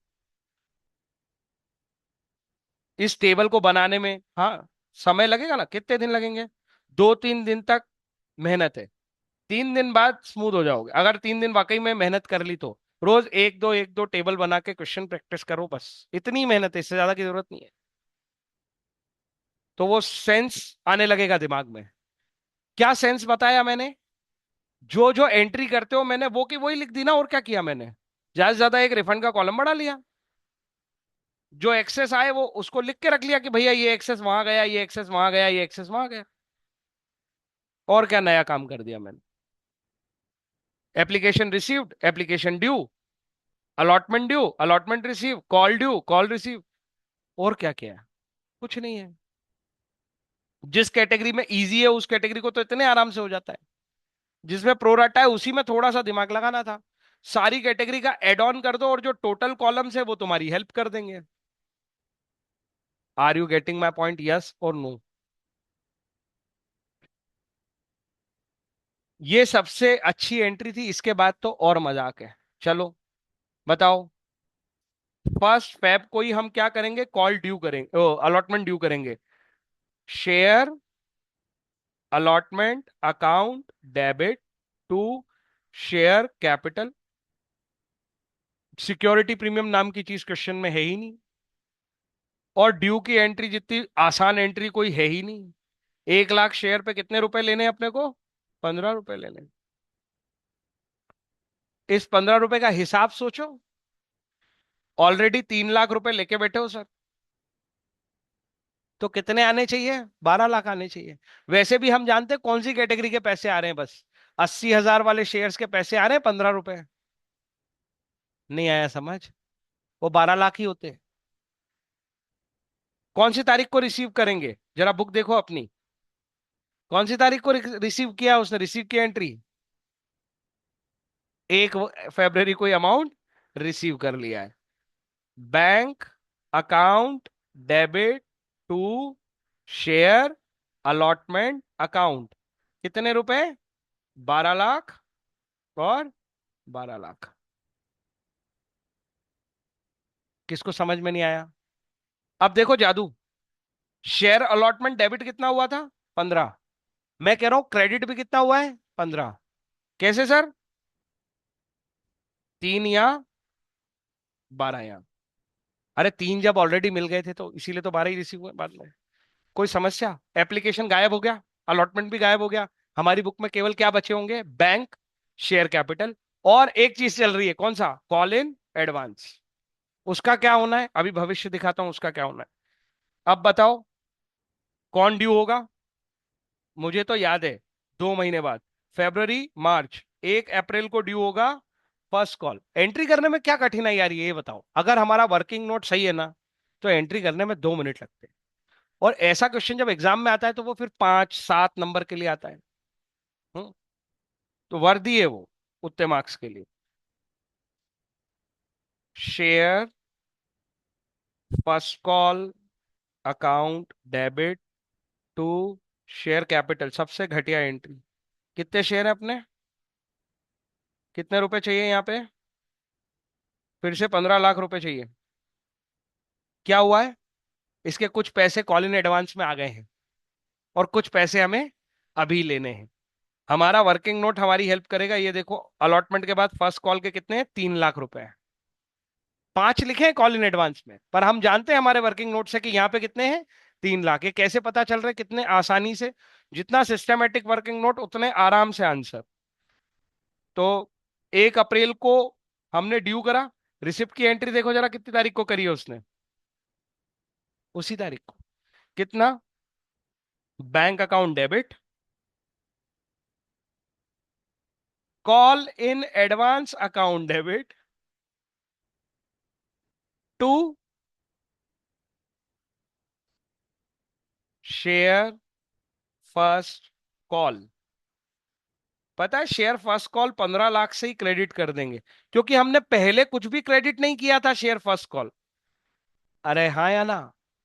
इस टेबल को बनाने में, हाँ, समय लगेगा ना, कितने दिन लगेंगे? 2-3 दिन तक मेहनत है। 3 दिन बाद स्मूथ हो जाओगे, अगर 3 दिन वाकई में मेहनत कर ली तो। रोज एक दो टेबल बना के क्वेश्चन प्रैक्टिस करो, बस इतनी मेहनत है, इससे ज्यादा की जरूरत नहीं है। तो वो सेंस आने लगेगा दिमाग में। क्या सेंस बताया मैंने? जो जो एंट्री करते हो मैंने वो की वही लिख दी ना, और क्या किया मैंने? ज्यादा से ज्यादा एक रिफंड का कॉलम बढ़ा लिया। जो एक्सेस आए वो उसको लिख के रख लिया कि भैया ये एक्सेस वहां गया, ये एक्सेस वहां गया, ये एक्सेस वहां गया। और क्या नया काम कर दिया मैंने? Application received, application due, allotment due, allotment receive, call due, call receive. और क्या किया? कुछ नहीं है। जिस कैटेगरी में इजी है उस कैटेगरी को तो इतने आराम से हो जाता है, जिसमें प्रोराटा है उसी में थोड़ा सा दिमाग लगाना था। सारी कैटेगरी का एड ऑन कर दो और जो टोटल कॉलम्स है वो तुम्हारी हेल्प कर देंगे। Are you getting my point, yes और नो? ये सबसे अच्छी एंट्री थी, इसके बाद तो और मजाक है। चलो बताओ। 1 फेब को ही हम क्या करेंगे, कॉल ड्यू करेंगे, अलॉटमेंट ड्यू करेंगे। Share allotment account debit to share capital. Security premium नाम की चीज क्वेश्चन में है ही नहीं। और ड्यू की एंट्री जितनी आसान एंट्री कोई है ही नहीं। 1 लाख शेयर पे कितने रुपए लेने हैं अपने को? 15 रुपए लेने हैं। इस 15 रुपए का हिसाब सोचो। ऑलरेडी 3 लाख रुपए लेके बैठे हो सर। तो कितने आने चाहिए? 12 लाख आने चाहिए। वैसे भी हम जानते हैं कौन सी कैटेगरी के पैसे आ रहे हैं, बस 80,000 वाले शेयर्स के पैसे आ रहे हैं 15 रुपए। नहीं आया समझ? वो 12 लाख ही होते हैं। कौन सी तारीख को रिसीव करेंगे? जरा बुक देखो अपनी, कौन सी तारीख को रिसीव किया उसने, रिसीव की एंट्री 1 फरवरी को अमाउंट रिसीव कर लिया है। Bank account debit to share allotment account, कितने रुपए? 12 लाख और 12 लाख। किसको समझ में नहीं आया? अब देखो जादू, शेयर अलॉटमेंट डेबिट कितना हुआ था? 15। मैं कह रहा हूं क्रेडिट भी कितना हुआ है? 15। कैसे सर? 3 या 12 या? अरे 3 जब ऑलरेडी मिल गए थे तो इसीलिए तो 12 ही रिसीव हुए बाद में। कोई समस्या? एप्लीकेशन गायब हो गया, अलॉटमेंट भी गायब हो गया। हमारी बुक में केवल क्या बचे होंगे? बैंक, शेयर कैपिटल, और एक चीज चल रही है, कौन सा? Call in advance. उसका क्या होना है अभी भविष्य दिखाता हूं, उसका क्या होना है। अब बताओ कौन ड्यू होगा? मुझे तो याद है, 2 महीने बाद, फरवरी मार्च, 1 अप्रैल को ड्यू होगा फर्स्ट कॉल। एंट्री करने में क्या कठिनाई आ रही है ये बताओ? अगर हमारा वर्किंग नोट सही है ना, तो एंट्री करने में 2 मिनट लगते हैं। और ऐसा क्वेश्चन जब एग्जाम में आता है तो वो फिर 5-7 नंबर के लिए आता है। हम्म, तो वर्दी है वो उतने मार्क्स के लिए। Share first call account debit to share capital, सबसे घटिया एंट्री। कितने शेयर है अपने? कितने रुपए चाहिए यहाँ पे? फिर से 15 लाख रुपए चाहिए। क्या हुआ है? इसके कुछ पैसे कॉल इन एडवांस में आ गए हैं, और कुछ पैसे हमें अभी लेने हैं। हमारा वर्किंग नोट हमारी हेल्प करेगा। ये देखो, अलॉटमेंट के बाद फर्स्ट कॉल के कितने हैं? 3 लाख रुपए हैं। 5 लिखे हैं कॉल इन एडवांस में, पर हम जानते हैं हमारे वर्किंग नोट से कि यहाँ पे कितने हैं? 3 लाख। ये कैसे पता चल रहा है? कितने आसानी से, जितना सिस्टमेटिक वर्किंग नोट उतने आराम से आंसर। तो 1 अप्रैल को हमने ड्यू करा, रिसिप्ट की एंट्री देखो जरा कितनी तारीख को करी है उसने? उसी तारीख को। कितना? Bank account debit, call in advance account debit to share first call. पता है शेयर फर्स्ट कॉल 15 लाख से ही क्रेडिट कर देंगे, क्योंकि हमने पहले कुछ भी क्रेडिट नहीं किया था शेयर फर्स्ट कॉल। अरे हाँ या ना?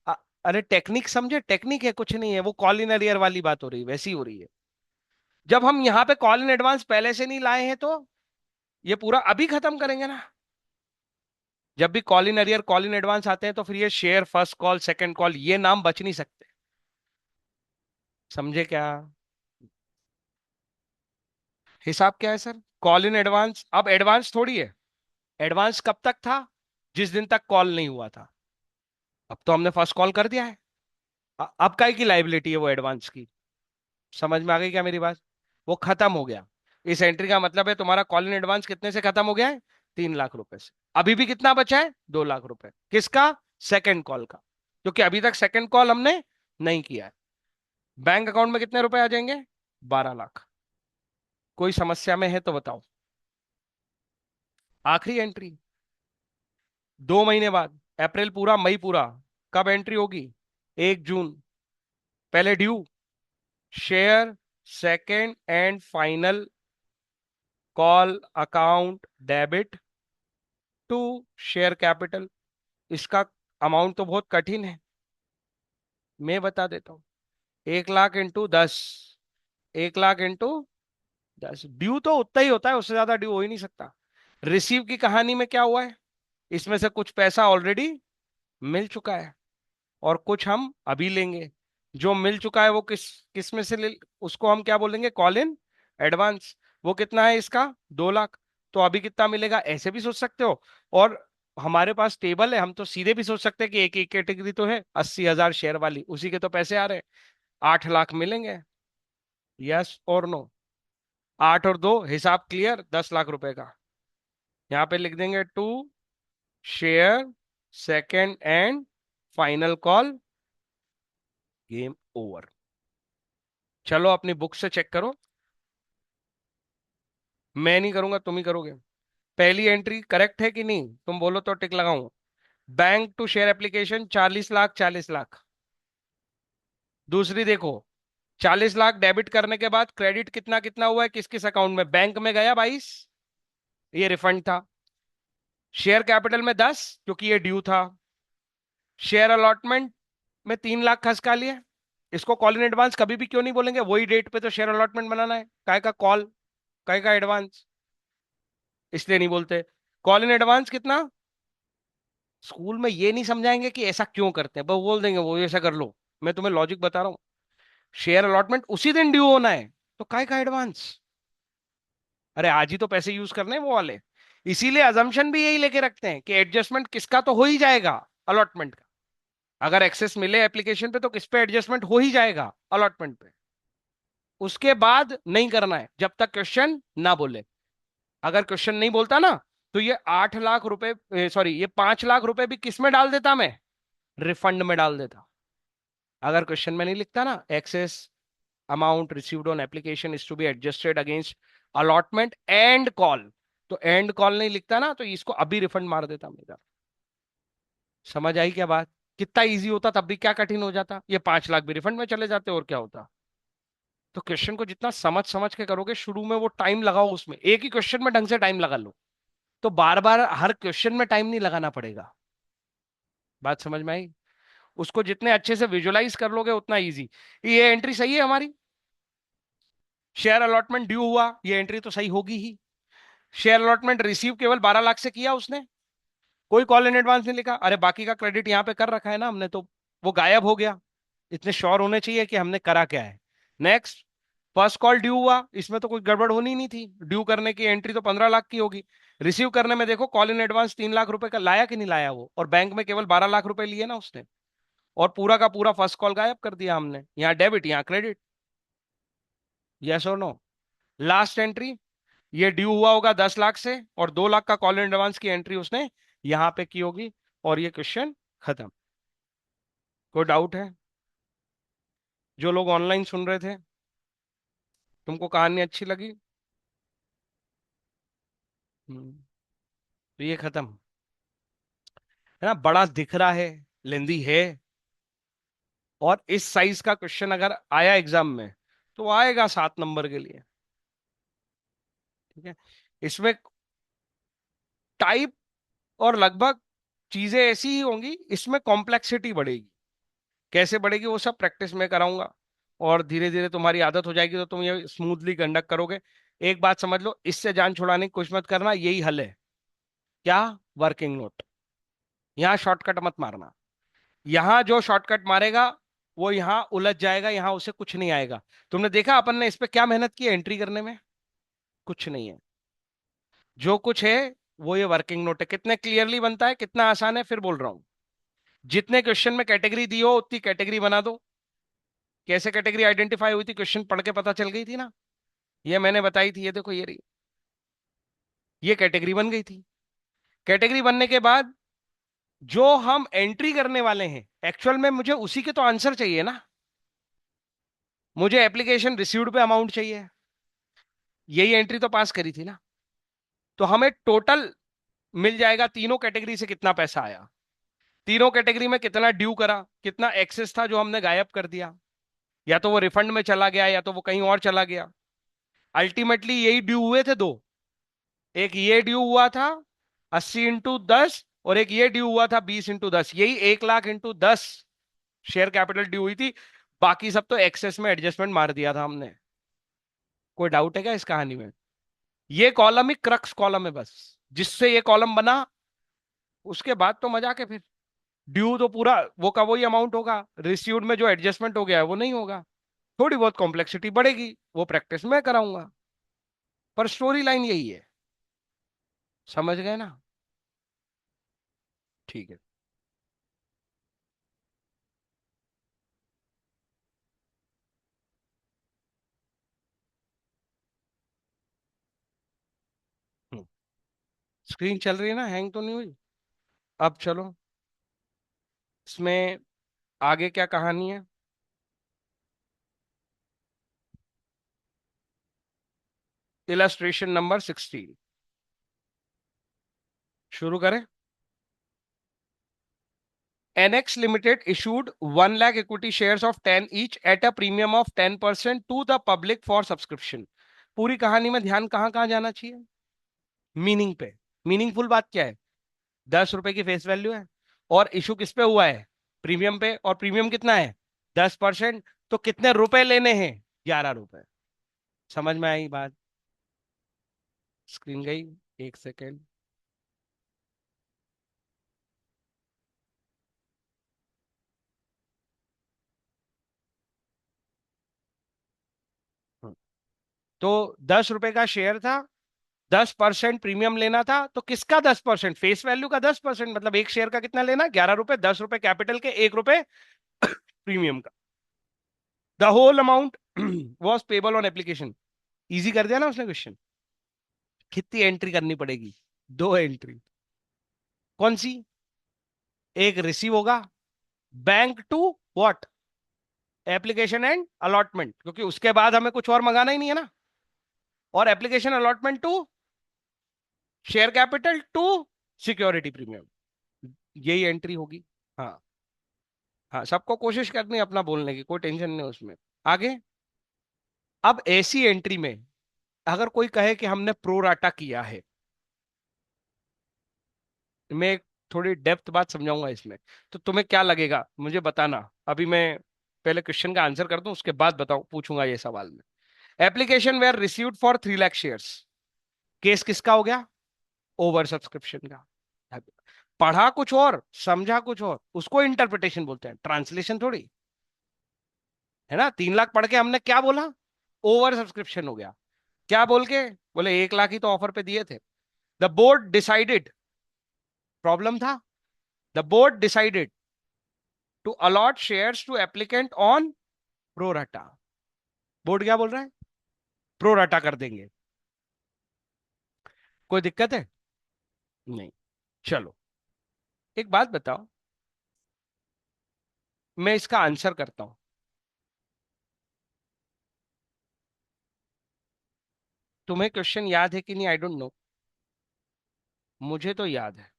अ- अरे टेक्निक समझे, टेक्निक है, कुछ नहीं है, वो कॉल इन अरियर वाली बात हो रही है, वैसी हो रही है। जब हम यहाँ पे कॉल इन एडवांस पहले से नहीं लाए हैं तो ये पूरा अभी खत्म करेंगे ना। जब भी call in arrear call in advance आते हैं तो फिर ये share first call second call ये नाम बच नहीं सकते। समझे क्या? हिसाब क्या है सर? कॉल इन एडवांस अब एडवांस थोड़ी है। एडवांस कब तक था? जिस दिन तक कॉल नहीं हुआ था। अब तो हमने फर्स्ट कॉल कर दिया है। अब काय की लाइबिलिटी है वो एडवांस की? समझ में आ गई क्या मेरी बात? वो खत्म हो गया। इस एंट्री का मतलब है तुम्हारा कॉल इन एडवांस कितने से खत्म हो गया है? 3 लाख रुपए से। अभी भी कितना बचा है? 2 लाख रुपए। किसका? सेकंड कॉल का, क्योंकि अभी तक सेकंड कॉल हमने नहीं किया है। बैंक अकाउंट में कितने रुपए आ जाएंगे? 12 लाख। कोई समस्या में है तो बताओ। आखिरी एंट्री 2 महीने बाद, अप्रैल पूरा मई पूरा, कब एंट्री होगी? 1 जून। पहले due, share second and final call account debit to share capital. इसका अमाउंट तो बहुत कठिन है, मैं बता देता हूं। 1 lakh into 10, 1 lakh into 10। Due तो उतना ही होता है, उससे ज्यादा ड्यू हो ही नहीं सकता। रिसीव की कहानी में क्या हुआ है? इसमें से कुछ पैसा ऑलरेडी मिल चुका है, और कुछ हम अभी लेंगे। जो मिल चुका है वो किस किस में से ले, उसको हम क्या बोलेंगे? Call in advance. वो कितना है इसका? 2 लाख। तो अभी कितना मिलेगा ऐसे भी सोच सकते हो, और हमारे पास टेबल है, हम तो सीधे भी सोच सकते हैं कि एक एक कैटेगरी तो है 80,000 शेयर वाली, उसी के तो पैसे आ रहे हैं, 8 लाख मिलेंगे। यस और नो? 8 और 2 हिसाब क्लियर, 10 लाख रुपए का। यहाँ पे लिख देंगे to share second and final call game over. चलो अपनी बुक से चेक करो। मैं नहीं करूंगा, तुम ही करोगे। पहली एंट्री करेक्ट है कि नहीं, तुम बोलो तो टिक लगाऊं। Bank to share application 40 lakh, 40 lakh. दूसरी देखो, 40 लाख डेबिट करने के बाद क्रेडिट कितना कितना हुआ है किस किस अकाउंट में, बैंक में गया 22, ये रिफंड था। शेयर कैपिटल में 10, क्योंकि ये ड्यू था। शेयर अलॉटमेंट में 3 लाख खसका लिए। इसको कॉल इन एडवांस कभी भी क्यों नहीं बोलेंगे, वही डेट पे तो शेयर अलॉटमेंट बनाना है, काय का कॉल, काय का एडवांस, इसलिए नहीं बोलते। कॉल इन एडवांस कितना, स्कूल में ये नहीं समझाएंगे कि ऐसा क्यों करते हैं, बस बोल देंगे वो ऐसा कर लो। मैं तुम्हें लॉजिक बता रहा हूँ। शेयर अलॉटमेंट उसी दिन ड्यू होना है, तो काय का एडवांस, अरे आज ही तो पैसे यूज करने हैं वो वाले। इसीलिए अजम्पशन भी यही लेके रखते हैं कि एडजस्टमेंट किसका तो हो ही जाएगा, अलॉटमेंट का। अगर एक्सेस मिले एप्लीकेशन पे तो किस पे एडजस्टमेंट हो ही जाएगा, अलॉटमेंट पे। उसके बाद नहीं करना है जब तक क्वेश्चन ना बोले। अगर क्वेश्चन नहीं बोलता ना, तो ये 8 लाख रुपए, सॉरी ये 5 लाख रुपए भी किस में डाल देता मैं, रिफंड में डाल देता। अगर क्वेश्चन में नहीं लिखता ना, excess amount received on application is to be adjusted against allotment and call, तो एंड कॉल नहीं लिखता ना, तो इसको अभी रिफंड मार देता मेरा। समझ आई क्या बात। कितना इजी होता, तब भी क्या कठिन हो जाता, ये 5 लाख भी रिफंड में चले जाते और क्या होता। तो क्वेश्चन को जितना समझ समझ के करोगे, शुरू में वो टाइम लगाओ उसमें, एक ही क्वेश्चन में ढंग से टाइम लगा लो, तो बार बार हर क्वेश्चन में टाइम नहीं लगाना पड़ेगा। बात समझ में आई। उसको जितने अच्छे से विजुलाइज कर लोगे उतना इजी। ये एंट्री सही है हमारी, शेयर अलॉटमेंट ड्यू हुआ, ये एंट्री तो सही होगी ही। शेयर अलॉटमेंट रिसीव केवल 12 लाख से किया उसने, कोई कॉल इन एडवांस नहीं लिखा, अरे बाकी का क्रेडिट यहाँ पे कर रखा है ना हमने, तो वो गायब हो गया। इतने श्योर होने चाहिए कि हमने करा क्या है। नेक्स्ट, फर्स्ट कॉल ड्यू हुआ, इसमें तो कोई गड़बड़ होनी नहीं थी, ड्यू करने की एंट्री तो 15 लाख की होगी। रिसीव करने में देखो कॉल इन एडवांस 3 लाख रुपए का लाया कि नहीं लाया वो, और बैंक में केवल 12 लाख रुपए लिए ना उसने, और पूरा का पूरा फर्स्ट कॉल गायब कर दिया हमने, यहाँ डेबिट यहाँ क्रेडिट। यस और नो। लास्ट एंट्री, ये ड्यू हुआ होगा 10 लाख से, और 2 लाख का कॉल इन एडवांस की एंट्री उसने यहां पे की होगी, और ये क्वेश्चन खत्म। कोई डाउट है, जो लोग ऑनलाइन सुन रहे थे, तुमको कहानी अच्छी लगी। हम्म, तो ये खत्म है ना, बड़ा दिख रहा है, लेंदी है, और इस साइज का क्वेश्चन अगर आया एग्जाम में, तो आएगा 7 नंबर के लिए। ठीक है। इसमें टाइप और लगभग चीजें ऐसी ही होंगी, इसमें कॉम्प्लेक्सिटी बढ़ेगी। कैसे बढ़ेगी वो सब प्रैक्टिस में कराऊंगा, और धीरे धीरे तुम्हारी आदत हो जाएगी, तो तुम ये स्मूथली कंडक्ट करोगे। एक बात समझ लो, इससे जान छुड़ाने की कोशिश मत करना, यही हल है। क्या, वर्किंग नोट। यहाँ शॉर्टकट मत मारना, यहाँ जो शॉर्टकट मारेगा वो यहाँ उलझ जाएगा, यहाँ उसे कुछ नहीं आएगा। तुमने देखा अपन ने इस पे क्या मेहनत की है एंट्री करने में, कुछ नहीं है। जो कुछ है वो ये वर्किंग नोट है। कितने क्लियरली बनता है, कितना आसान है, फिर बोल रहा हूं। जितने क्वेश्चन में कैटेगरी दी हो उतनी कैटेगरी बना दो। कैसे कैटेगरी आइडेंटिफाई हुई थी, क्वेश्चन पढ़ के पता चल गई थी ना, ये मैंने बताई थी, ये देखो ये रही, ये कैटेगरी बन गई थी। कैटेगरी बनने के बाद जो हम एंट्री करने वाले हैं, एक्चुअल में मुझे उसी के तो आंसर चाहिए ना। मुझे एप्लीकेशन रिसीव्ड पे अमाउंट चाहिए, यही एंट्री तो पास करी थी ना। तो हमें टोटल मिल जाएगा तीनों कैटेगरी से कितना पैसा आया, तीनों कैटेगरी में कितना ड्यू करा, कितना एक्सेस था जो हमने गायब कर दिया, या तो वो रिफंड में चला गया या तो वो कहीं और चला गया। अल्टीमेटली यही ड्यू हुए थे दो, एक ये ड्यू हुआ था 80 × 10, और एक ये ड्यू हुआ था 20 × 10, यही 1 लाख × 10 शेयर कैपिटल ड्यू हुई थी। बाकी सब तो एक्सेस में एडजस्टमेंट मार दिया था हमने। कोई डाउट है क्या इस कहानी में। ये कॉलम ही क्रक्स कॉलम है बस, जिससे ये कॉलम बना, उसके बाद तो मजाक है फिर। ड्यू तो पूरा वो का वही अमाउंट होगा, रिसीव्ड में जो एडजस्टमेंट हो गया है वो नहीं होगा। थोड़ी बहुत कॉम्प्लेक्सिटी बढ़ेगी, वो प्रैक्टिस में कराऊंगा, पर स्टोरी लाइन यही है। समझ गए ना। ठीक है। स्क्रीन चल रही है ना, हैंग तो नहीं हुई। अब चलो, इसमें आगे क्या कहानी है। इलस्ट्रेशन नंबर 16 शुरू करें। NX Limited issued 1 lakh equity shares of 10 each at a premium of 10% to the public for subscription। पूरी कहानी में ध्यान कहां कहां जाना चाहिए? मीनिंग पे। मीनिंगफुल बात क्या है? 10 रुपए की फेस वैल्यू है और इशू किस पे हुआ है? प्रीमियम पे। और प्रीमियम कितना है? 10%। तो कितने रुपए लेने हैं? 11 रुपए। समझ में आई बात? स्क्रीन गई? एक सेकेंड। तो 10 रुपए का शेयर था, 10% प्रीमियम लेना था। तो किसका 10%? फेस वैल्यू का 10%, मतलब एक शेयर का कितना लेना? 11 रुपए। 10 रुपए कैपिटल के, 1 रुपए प्रीमियम का। The whole amount was payable on application. Easy कर दिया ना उसने क्वेश्चन। कितनी एंट्री करनी पड़ेगी? 2 एंट्री। कौन सी? एक रिसीव होगा bank to what? Application and allotment, क्योंकि उसके बाद हमें कुछ और मंगाना ही नहीं है ना। और application allotment to share capital to security premium. यही एंट्री होगी। हाँ। हाँ, सबको कोशिश करनी है अपना बोलने की, कोई टेंशन नहीं उसमें। आगे। अब ऐसी एंट्री में अगर कोई कहे कि हमने प्रोराटा किया है, मैं एक थोड़ी डेप्थ बात समझाऊंगा इसमें। तो तुम्हें क्या लगेगा मुझे बताना। अभी मैं पहले क्वेश्चन का आंसर कर दूं, उसके बाद बताऊं, पूछूंगा ये सवाल में। Application were received for 3 lakh shares. Case किसका हो गया? ओवर सब्सक्रिप्शन का। पढ़ा कुछ और, समझा कुछ और, उसको इंटरप्रिटेशन बोलते हैं, ट्रांसलेशन थोड़ी। है ना? 3 लाख पढ़ के हमने क्या बोला? ओवर सब्सक्रिप्शन हो गया। क्या बोल के? बोले 1 लाख ही तो ऑफर पे दिए थे। द बोर्ड डिसाइडेड, प्रॉब्लम था। The board decided to allot shares to applicant on pro rata. Board क्या बोल रहा है? प्रोराटा कर देंगे। कोई दिक्कत है? नहीं। चलो, एक बात बताओ, मैं इसका आंसर करता हूं। तुम्हें क्वेश्चन याद है कि नहीं, आई डोंट नो। मुझे तो याद है।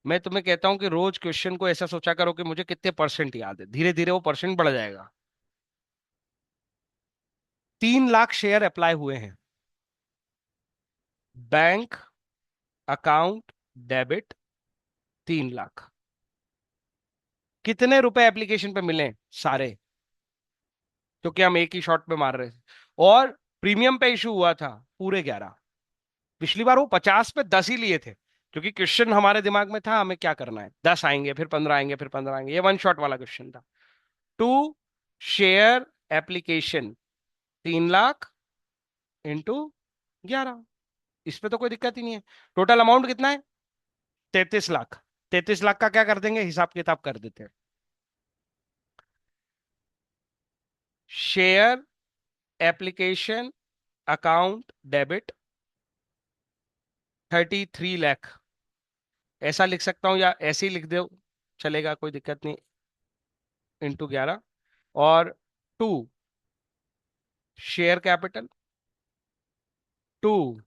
मैं तुम्हें कहता हूं कि रोज क्वेश्चन को ऐसा सोचा करो कि मुझे कितने परसेंट याद है, धीरे धीरे वो परसेंट बढ़ जाएगा। 3 लाख शेयर अप्लाई हुए हैं। Bank account debit 3 lakh. कितने रुपए एप्लीकेशन पे मिले? सारे। क्योंकि हम एक ही शॉट पे मार रहे थे। और प्रीमियम पे इशू हुआ था पूरे 11। पिछली बार वो 50 पे 10 ही लिए थे, क्योंकि क्वेश्चन हमारे दिमाग में था हमें क्या करना है। 10 आएंगे, फिर 15 आएंगे, फिर 15 आएंगे। ये वन शॉट वाला क्वेश्चन था। To share application 3 lakh into 11। इस पे तो कोई दिक्कत ही नहीं है। टोटल अमाउंट कितना है? 33 लाख। 33 लाख का क्या कर देंगे, हिसाब किताब कर देते हैं। Share application account debit 33 lakh. ऐसा लिख सकता हूं या ऐसे ही लिख दो, चलेगा, कोई दिक्कत नहीं। इंटू 11। और to share capital to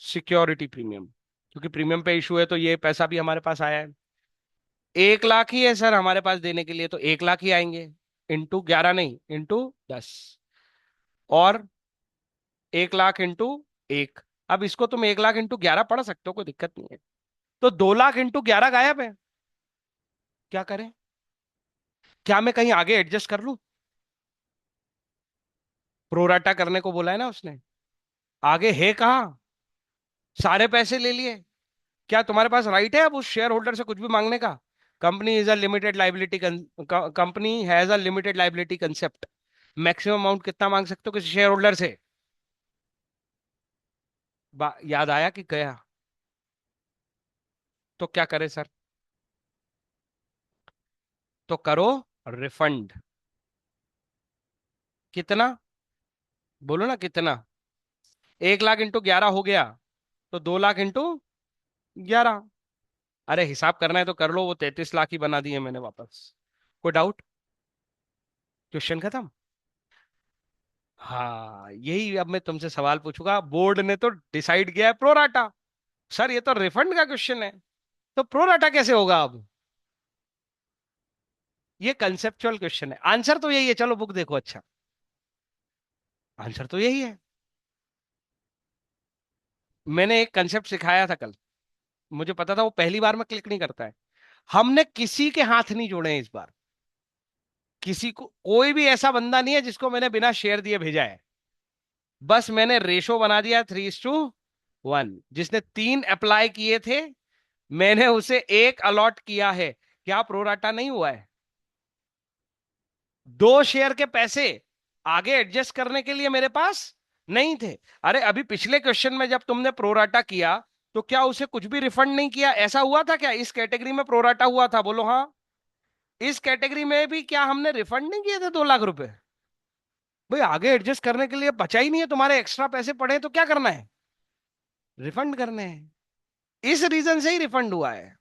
security premium, क्योंकि प्रीमियम पे इशू है तो ये पैसा भी हमारे पास आया है। 1 लाख ही है सर हमारे पास देने के लिए, तो 1 लाख ही आएंगे। इंटू 11 नहीं, इंटू 10। और 1 लाख इंटू 1। अब इसको तुम 1 लाख इंटू 11 पढ़ सकते हो, कोई दिक्कत नहीं है। तो 2 लाख इंटू 11 गायब है। क्या करें? क्या मैं कहीं आगे एडजस्ट कर लूं? प्रोराटा करने को बोला है ना उसने। आगे है कहाँ? सारे पैसे ले लिए। क्या तुम्हारे पास राइट है अब उस शेयर होल्डर से कुछ भी मांगने का? Company is a limited liability, company has a limited liability concept. Maximum amount कितना मांग सकते हो किसी शेयर होल्डर से? याद आया कि गया? तो क्या करे सर? तो करो रिफंड। कितना? बोलो ना कितना। 1 लाख इंटू 11 हो गया, तो 2 लाख इंटू 11। अरे हिसाब करना है तो कर लो, वो 33 लाख ही बना दिए मैंने वापस। कोई डाउट? क्वेश्चन खत्म। हाँ, यही अब मैं तुमसे सवाल पूछूंगा। बोर्ड ने तो डिसाइड किया है प्रोराटा। सर ये तो रिफंड का क्वेश्चन है, तो प्रोराटा कैसे होगा अब? ये कंसेप्चुअल क्वेश्चन है, आंसर तो यही है। चलो बुक देखो। अच्छा, आंसर तो यही है। मैंने एक कंसेप्ट सिखाया था कल, मुझे पता था वो पहली बार में क्लिक नहीं करता है। हमने किसी के हाथ नहीं जोड़े हैं इस बार। किसी को, कोई भी ऐसा बंदा नहीं है जिसको मैंने बिना शेयर दिए भेजा है। बस मैंने रेशो बना दिया 3:1। जिसने 3 अप्लाई किए थे, मैंने उसे एक अलॉट किया है। क्या प्रोराटा नहीं हुआ है? 2 शेयर के पैसे आगे एडजस्ट करने के लिए मेरे पास नहीं थे। अरे अभी पिछले क्वेश्चन में जब तुमने प्रोराटा किया, तो क्या उसे कुछ भी रिफंड नहीं किया? ऐसा हुआ था क्या? इस कैटेगरी में प्रोराटा हुआ था? बोलो हाँ। इस कैटेगरी में भी क्या हमने रिफंड नहीं किए थे 2 लाख रुपए? भाई आगे एडजस्ट करने के लिए बचा ही नहीं है, तुम्हारे एक्स्ट्रा पैसे पड़े हैं, तो क्या करना है? रिफंड करने हैं। इस रीजन से ही रिफंड हुआ है।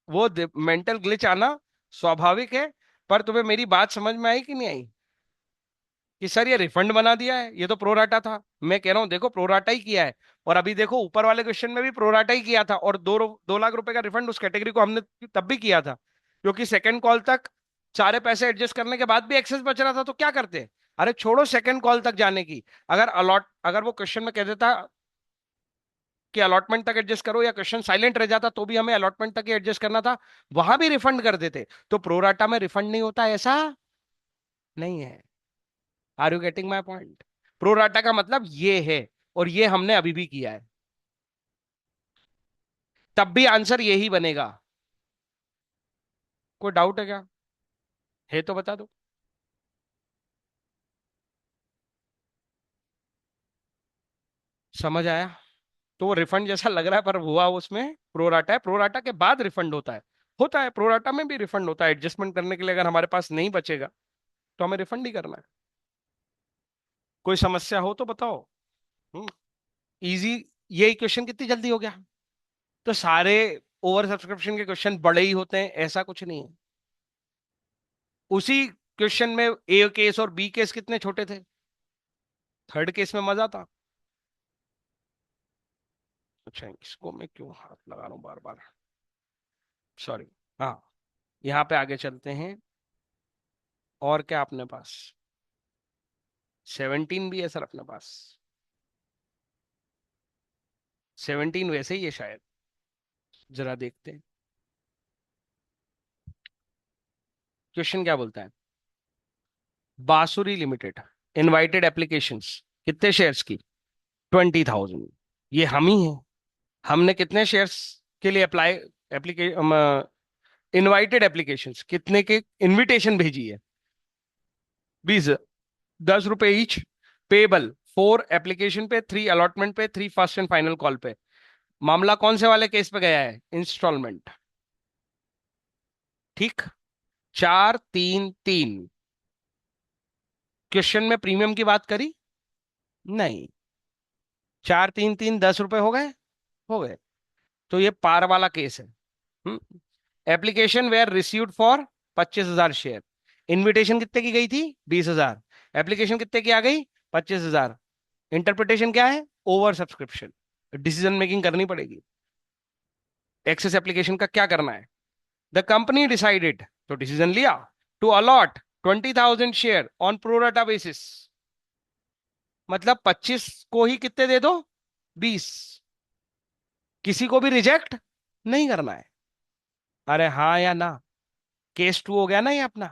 वो मेंटल ग्लिच आना स्वाभाविक है। पर तुम्हें मेरी बात समझ में आई कि नहीं आई? कि सर ये रिफंड बना दिया है, ये तो प्रोराटा था। मैं कह रहा हूं देखो, प्रोराटा ही किया है। और अभी देखो ऊपर वाले क्वेश्चन में भी प्रोराटा ही किया था, और 2 लाख रुपए का रिफंड उस कैटेगरी को हमने तब भी किया था, क्योंकि सेकंड कॉल तक सारे पैसे एडजस्ट करने के बाद भी एक्सेस बच रहा था। तो क्या करते? अरे छोड़ो सेकंड कॉल तक जाने की। अगर वो क्वेश्चन में कह देता कि अलॉटमेंट तक एडजस्ट करो, या क्वेश्चन साइलेंट रह जाता तो भी हमें अलॉटमेंट तक ही एडजस्ट करना था, वहां भी रिफंड कर देते। तो प्रोराटा में रिफंड नहीं होता, ऐसा नहीं है। Are you getting my point? Pro rata का मतलब ये है, और ये हमने अभी भी किया है। तब भी आंसर यही बनेगा। कोई डाउट है क्या? है तो बता दो। समझ आया? तो वो रिफंड जैसा लग रहा है, पर हुआ उसमें प्रोराटा है। प्रोराटा के बाद रिफंड होता है प्रोराटा में भी रिफंड होता है। एडजस्टमेंट करने के लिए अगर हमारे पास नहीं बचेगा, तो हमें रिफंड ही करना है। कोई समस्या हो तो बताओ। हम्म। इजी। ये क्वेश्चन कितनी जल्दी हो गया? तो सारे ओवर सब्सक्रिप्शन के क्वेश्चन बड़े ही होते हैं, ऐसा कुछ नहीं है। उसी क्वेश्चन में ए केस और बी केस कितने छोटे थे? थर्ड केस में मजा था। अच्छा, इसको मैं क्यों हाथ लगा रहा हूं बार बार? सॉरी। हाँ, यहाँ पे आगे चलते हैं। और क्या अपने पास? 17 भी है सर अपने पास। 17 वैसे ही है शायद। जरा देखते हैं क्वेश्चन क्या बोलता है। बांसुरी लिमिटेड, इनवाइटेड एप्लीकेशंस, कितने शेयर्स की? 20,000। ये हम ही हैं। हमने कितने शेयर्स के लिए अप्लाई, एप्लीकेशन, इनवाइटेड एप्लीकेशंस कितने के इनविटेशन भेजी है? 20। 10 रुपए ईच। पेबल 4 एप्लीकेशन पे, 3 अलॉटमेंट पे, 3 फर्स्ट एंड फाइनल कॉल पे। मामला कौन से वाले केस पे गया है? इंस्टॉलमेंट। ठीक। 4-3-3। क्वेश्चन में प्रीमियम की बात करी? नहीं। 4-3-3 10 रुपए हो गए। हो गए। तो ये पार वाला केस है। Application were received for 25,000 share. Invitation कितने की गई थी? 20,000। एप्लीकेशन कितने की आ गई? 25,000। इंटरप्रिटेशन क्या है? Over subscription. डिसीजन मेकिंग करनी पड़ेगी। एक्सेस एप्लीकेशन का क्या करना है? द कंपनी डिसाइडेड, तो डिसीजन लिया, to allot 20,000 share on pro rata basis. मतलब 25 को ही कितने दे दो? 20। किसी को भी रिजेक्ट नहीं करना है। अरे हाँ या ना? केस 2 हो गया ना ये अपना।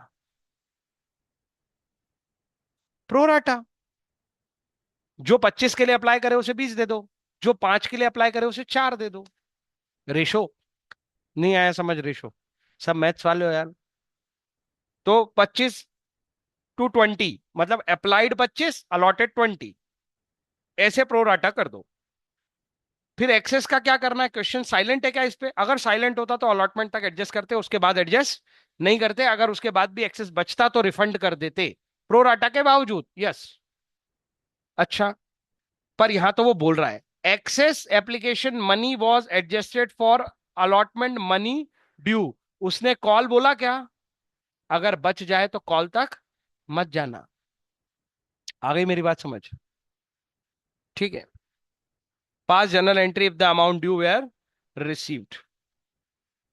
प्रोराटा। जो 25 के लिए अप्लाई करे उसे 20 दे दो, जो 5 के लिए अप्लाई करे उसे 4 दे दो। रेशो नहीं आया समझ? रेशो, सब मैथ्स वाले हो यार। तो 25:20, मतलब अप्लाइड 25, अलॉटेड 20, ऐसे प्रोराटा कर दो। फिर एक्सेस का क्या करना है? क्वेश्चन साइलेंट है क्या इस पे? अगर साइलेंट होता तो अलॉटमेंट तक एडजस्ट करते, उसके बाद एडजस्ट नहीं करते। अगर उसके बाद भी एक्सेस बचता तो रिफंड कर देते, प्रोराटा के बावजूद। यस। अच्छा, पर यहां तो वो बोल रहा है excess application money was adjusted for allotment money due. उसने कॉल बोला क्या? अगर बच जाए तो कॉल तक मत जाना। आ गई मेरी बात समझ? ठीक है। Pass journal entry if the amount due were received,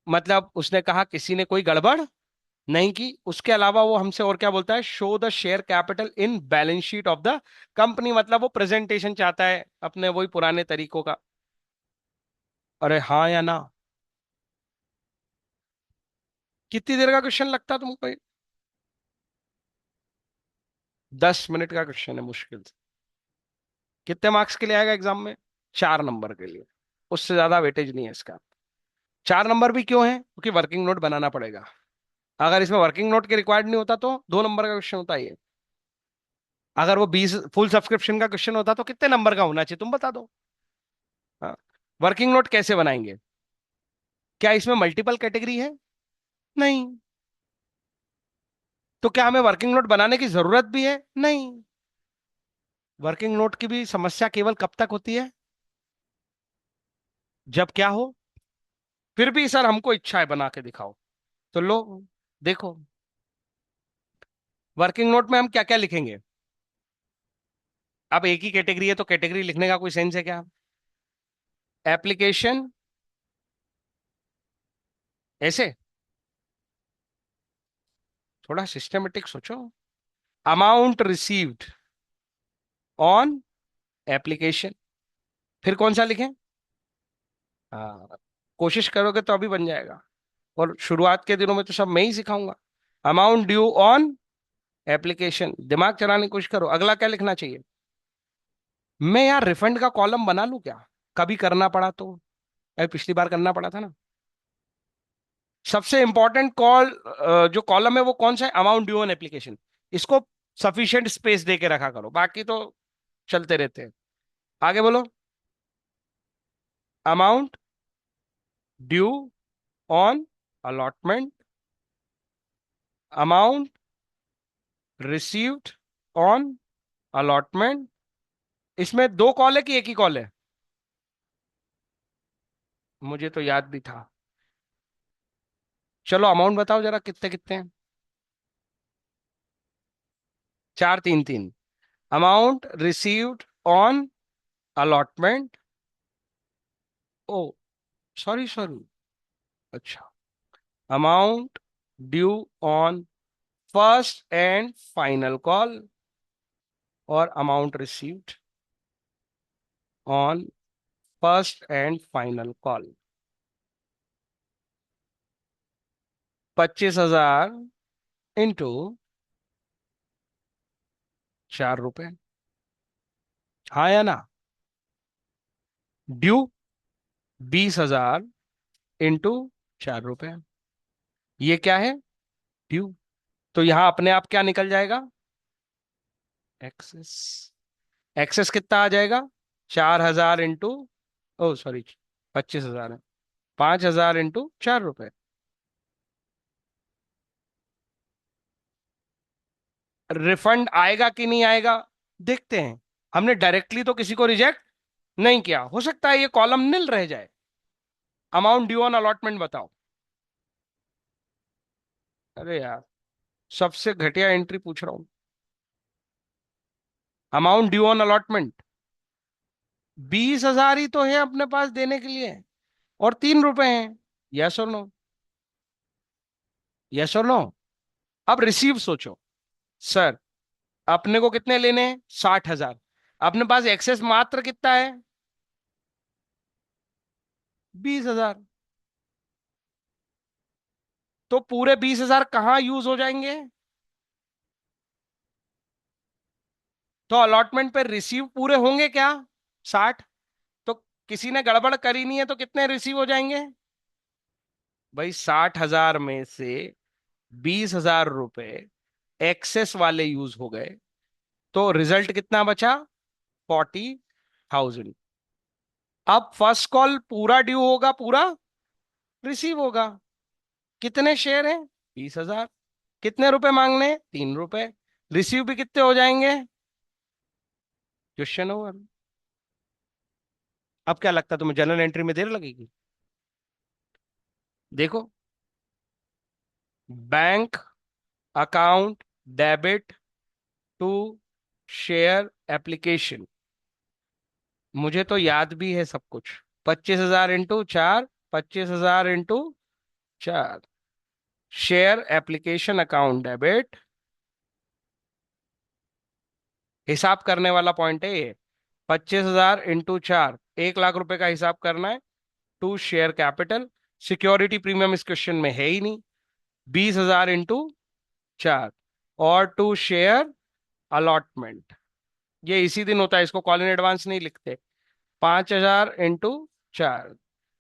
मतलब उसने कहा किसी ने कोई गड़बड़ नहीं की। उसके अलावा वो हमसे और क्या बोलता है, show the share capital in balance sheet of the company, मतलब वो प्रेजेंटेशन चाहता है अपने वही पुराने तरीकों का। अरे हाँ या ना? कितनी देर का क्वेश्चन लगता तुमको ये? 10 मिनट का क्वेश्चन है मुश्किल से। कितने मार्क्स के लिए आएगा एग्जाम में? 4 नंबर के लिए। उससे ज्यादा वेटेज नहीं है इसका। 4 नंबर भी क्यों है? क्योंकि वर्किंग नोट बनाना पड़ेगा। अगर इसमें वर्किंग नोट के रिक्वायर्ड नहीं होता तो 2 नंबर का क्वेश्चन होता है ये। अगर वो 20 फुल सब्सक्रिप्शन का क्वेश्चन होता तो कितने नंबर का होना चाहिए तुम बता दो। हाँ। वर्किंग नोट कैसे बनाएंगे? क्या इसमें मल्टीपल कैटेगरी है? नहीं। तो क्या हमें वर्किंग नोट बनाने की जरूरत भी है? नहीं। वर्किंग नोट की भी समस्या केवल कब तक होती है? जब क्या हो? फिर भी सर हमको इच्छा है बना के दिखाओ। तो लो, देखो। वर्किंग नोट में हम क्या क्या लिखेंगे? अब एक ही कैटेगरी है तो कैटेगरी लिखने का कोई सेंस है क्या? एप्लीकेशन, ऐसे थोड़ा सिस्टमेटिक सोचो। अमाउंट रिसीव्ड ऑन एप्लीकेशन, फिर कौन सा लिखें? हाँ, कोशिश करोगे तो अभी बन जाएगा। और शुरुआत के दिनों में तो सब मैं ही सिखाऊंगा। अमाउंट ड्यू ऑन एप्लीकेशन, दिमाग चलाने की कोशिश करो, अगला क्या लिखना चाहिए? मैं यार रिफंड का कॉलम बना लूं क्या? कभी करना पड़ा तो। अभी पिछली बार करना पड़ा था ना। सबसे इंपॉर्टेंट कॉल, जो कॉलम है वो कौन सा है? Amount due on application. इसको सफिशिएंट स्पेस दे के रखा करो, बाकी तो चलते रहते हैं। आगे बोलो। Amount due on allotment, amount received on allotment. इसमें दो कॉल है कि एक ही कॉल है? मुझे तो याद भी था। चलो अमाउंट बताओ जरा, कितने कितने हैं? 4 3 3। Amount received on allotment. Oh, sorry sorry. अच्छा। Amount due on first and final call, और amount received on first and final call. 25,000 into 4 रुपए। हाँ या ना? ड्यू 20,000 इंटू 4 रुपए। ये क्या है? ड्यू। तो यहां अपने आप क्या निकल जाएगा? एक्सेस। एक्सेस कितना आ जाएगा? 4,000 इंटू, ओ सॉरी, 25,000 है। 5,000 इंटू 4 रुपए। रिफंड आएगा कि नहीं आएगा, देखते हैं। हमने डायरेक्टली तो किसी को रिजेक्ट नहीं किया, हो सकता है ये कॉलम निल रह जाए। अमाउंट ड्यू ऑन अलॉटमेंट बताओ। अरे यार, सबसे घटिया एंट्री पूछ रहा हूं। अमाउंट ड्यू ऑन अलॉटमेंट 20,000 ही तो है अपने पास देने के लिए, और 3 रुपए हैं। यस और नो? यस और नो? अब रिसीव सोचो। सर, अपने को कितने लेने हैं? 60,000। अपने पास एक्सेस मात्र कितना है? 20,000। तो पूरे 20,000 कहाँ यूज हो जाएंगे? तो अलॉटमेंट पे रिसीव पूरे होंगे क्या? 60। तो किसी ने गड़बड़ करी नहीं है तो कितने रिसीव हो जाएंगे? भाई 60,000 में से 20,000 रुपए एक्सेस वाले यूज हो गए, तो रिजल्ट कितना बचा? 40,000। अब फर्स्ट कॉल पूरा ड्यू होगा, पूरा रिसीव होगा। कितने शेयर हैं? 20,000। कितने रुपए मांगने हैं? 3 रुपए। रिसीव भी कितने हो जाएंगे? Question over. अब क्या लगता है तुम्हें, जनरल एंट्री में देर लगेगी? देखो, bank account debit to share application, मुझे तो याद भी है सब कुछ। 25,000 into 4, 25,000 into 4। Share application account debit, हिसाब करने वाला पॉइंट है ये। 25,000 इंटू 4, 1 लाख रुपए का हिसाब करना है। To share capital, security premium इस क्वेश्चन में है ही नहीं। 20,000 इंटू 4, और टू शेयर अलॉटमेंट, ये इसी दिन होता है, इसको कॉल इन एडवांस नहीं लिखते। 5,000 इंटू 4।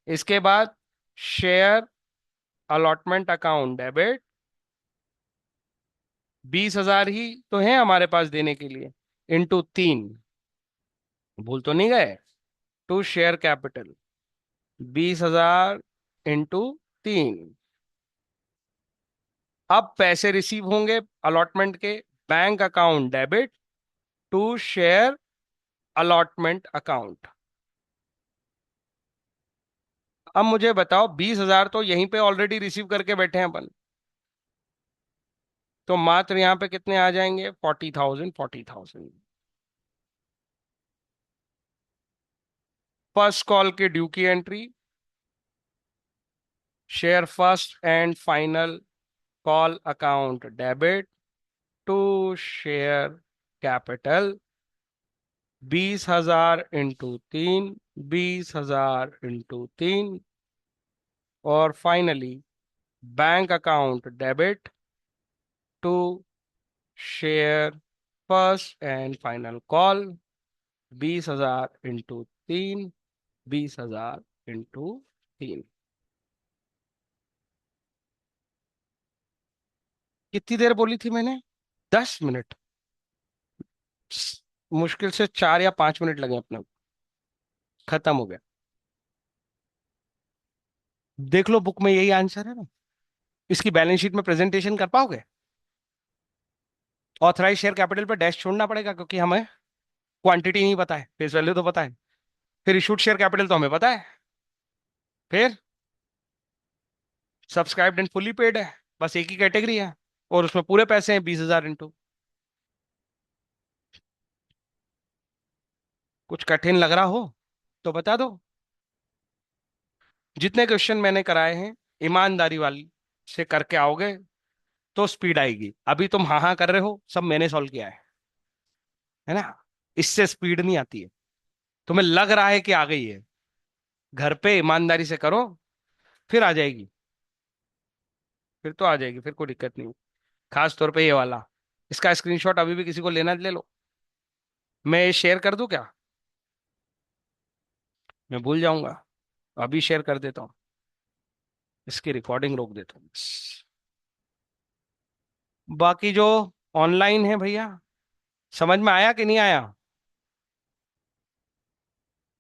इसके बाद शेयर अलॉटमेंट अकाउंट डेबिट, 20,000 ही तो है हमारे पास देने के लिए, इंटू 3। भूल तो नहीं गए? To share capital, 20,000 into 3। अब पैसे रिसीव होंगे अलॉटमेंट के, bank account debit to share allotment account. अब मुझे बताओ, 20,000 तो यहीं पे ऑलरेडी रिसीव करके बैठे हैं अपन, तो मात्र यहाँ पे कितने आ जाएंगे? 40,000, 40,000। फर्स्ट कॉल के ड्यू की entry, share first and final call account debit to share capital, 20,000 into 3, 20,000 into 3। और finally bank account debit to share first and final call, 20,000 into 3, 20,000 into 3। कितनी देर बोली थी मैंने? 10 मिनट। मुश्किल से 4 या 5 मिनट लगे अपने को। खत्म हो गया। देख लो बुक में यही आंसर है ना। इसकी बैलेंस शीट में प्रेजेंटेशन कर पाओगे? ऑथराइज शेयर कैपिटल पे डैश छोड़ना पड़ेगा, क्योंकि हमें क्वांटिटी नहीं पता है, फेस वैल्यू तो पता है। फिर इशूड शेयर कैपिटल तो हमें पता है। फिर सब्सक्राइब्ड एंड फुली पेड है, बस एक ही कैटेगरी है, और उसमें पूरे पैसे हैं 20,000 इंटू। कुछ कठिन लग रहा हो तो बता दो। जितने क्वेश्चन मैंने कराए हैं, ईमानदारी वाली से करके आओगे तो स्पीड आएगी। अभी तुम हाँ हाँ कर रहे हो, सब मैंने सॉल्व किया है ना। इससे स्पीड नहीं आती है। तुम्हें लग रहा है कि आ गई है, घर पे ईमानदारी से करो, फिर आ जाएगी। फिर तो आ जाएगी, फिर कोई दिक्कत नहीं। खास तौर पे ये वाला, इसका स्क्रीनशॉट अभी भी किसी को लेना है ले लो। मैं ये शेयर कर दूं क्या? मैं भूल जाऊंगा, अभी शेयर कर देता हूँ। इसकी रिकॉर्डिंग रोक देता हूँ बस। बाकी जो ऑनलाइन है भैया, समझ में आया कि नहीं आया?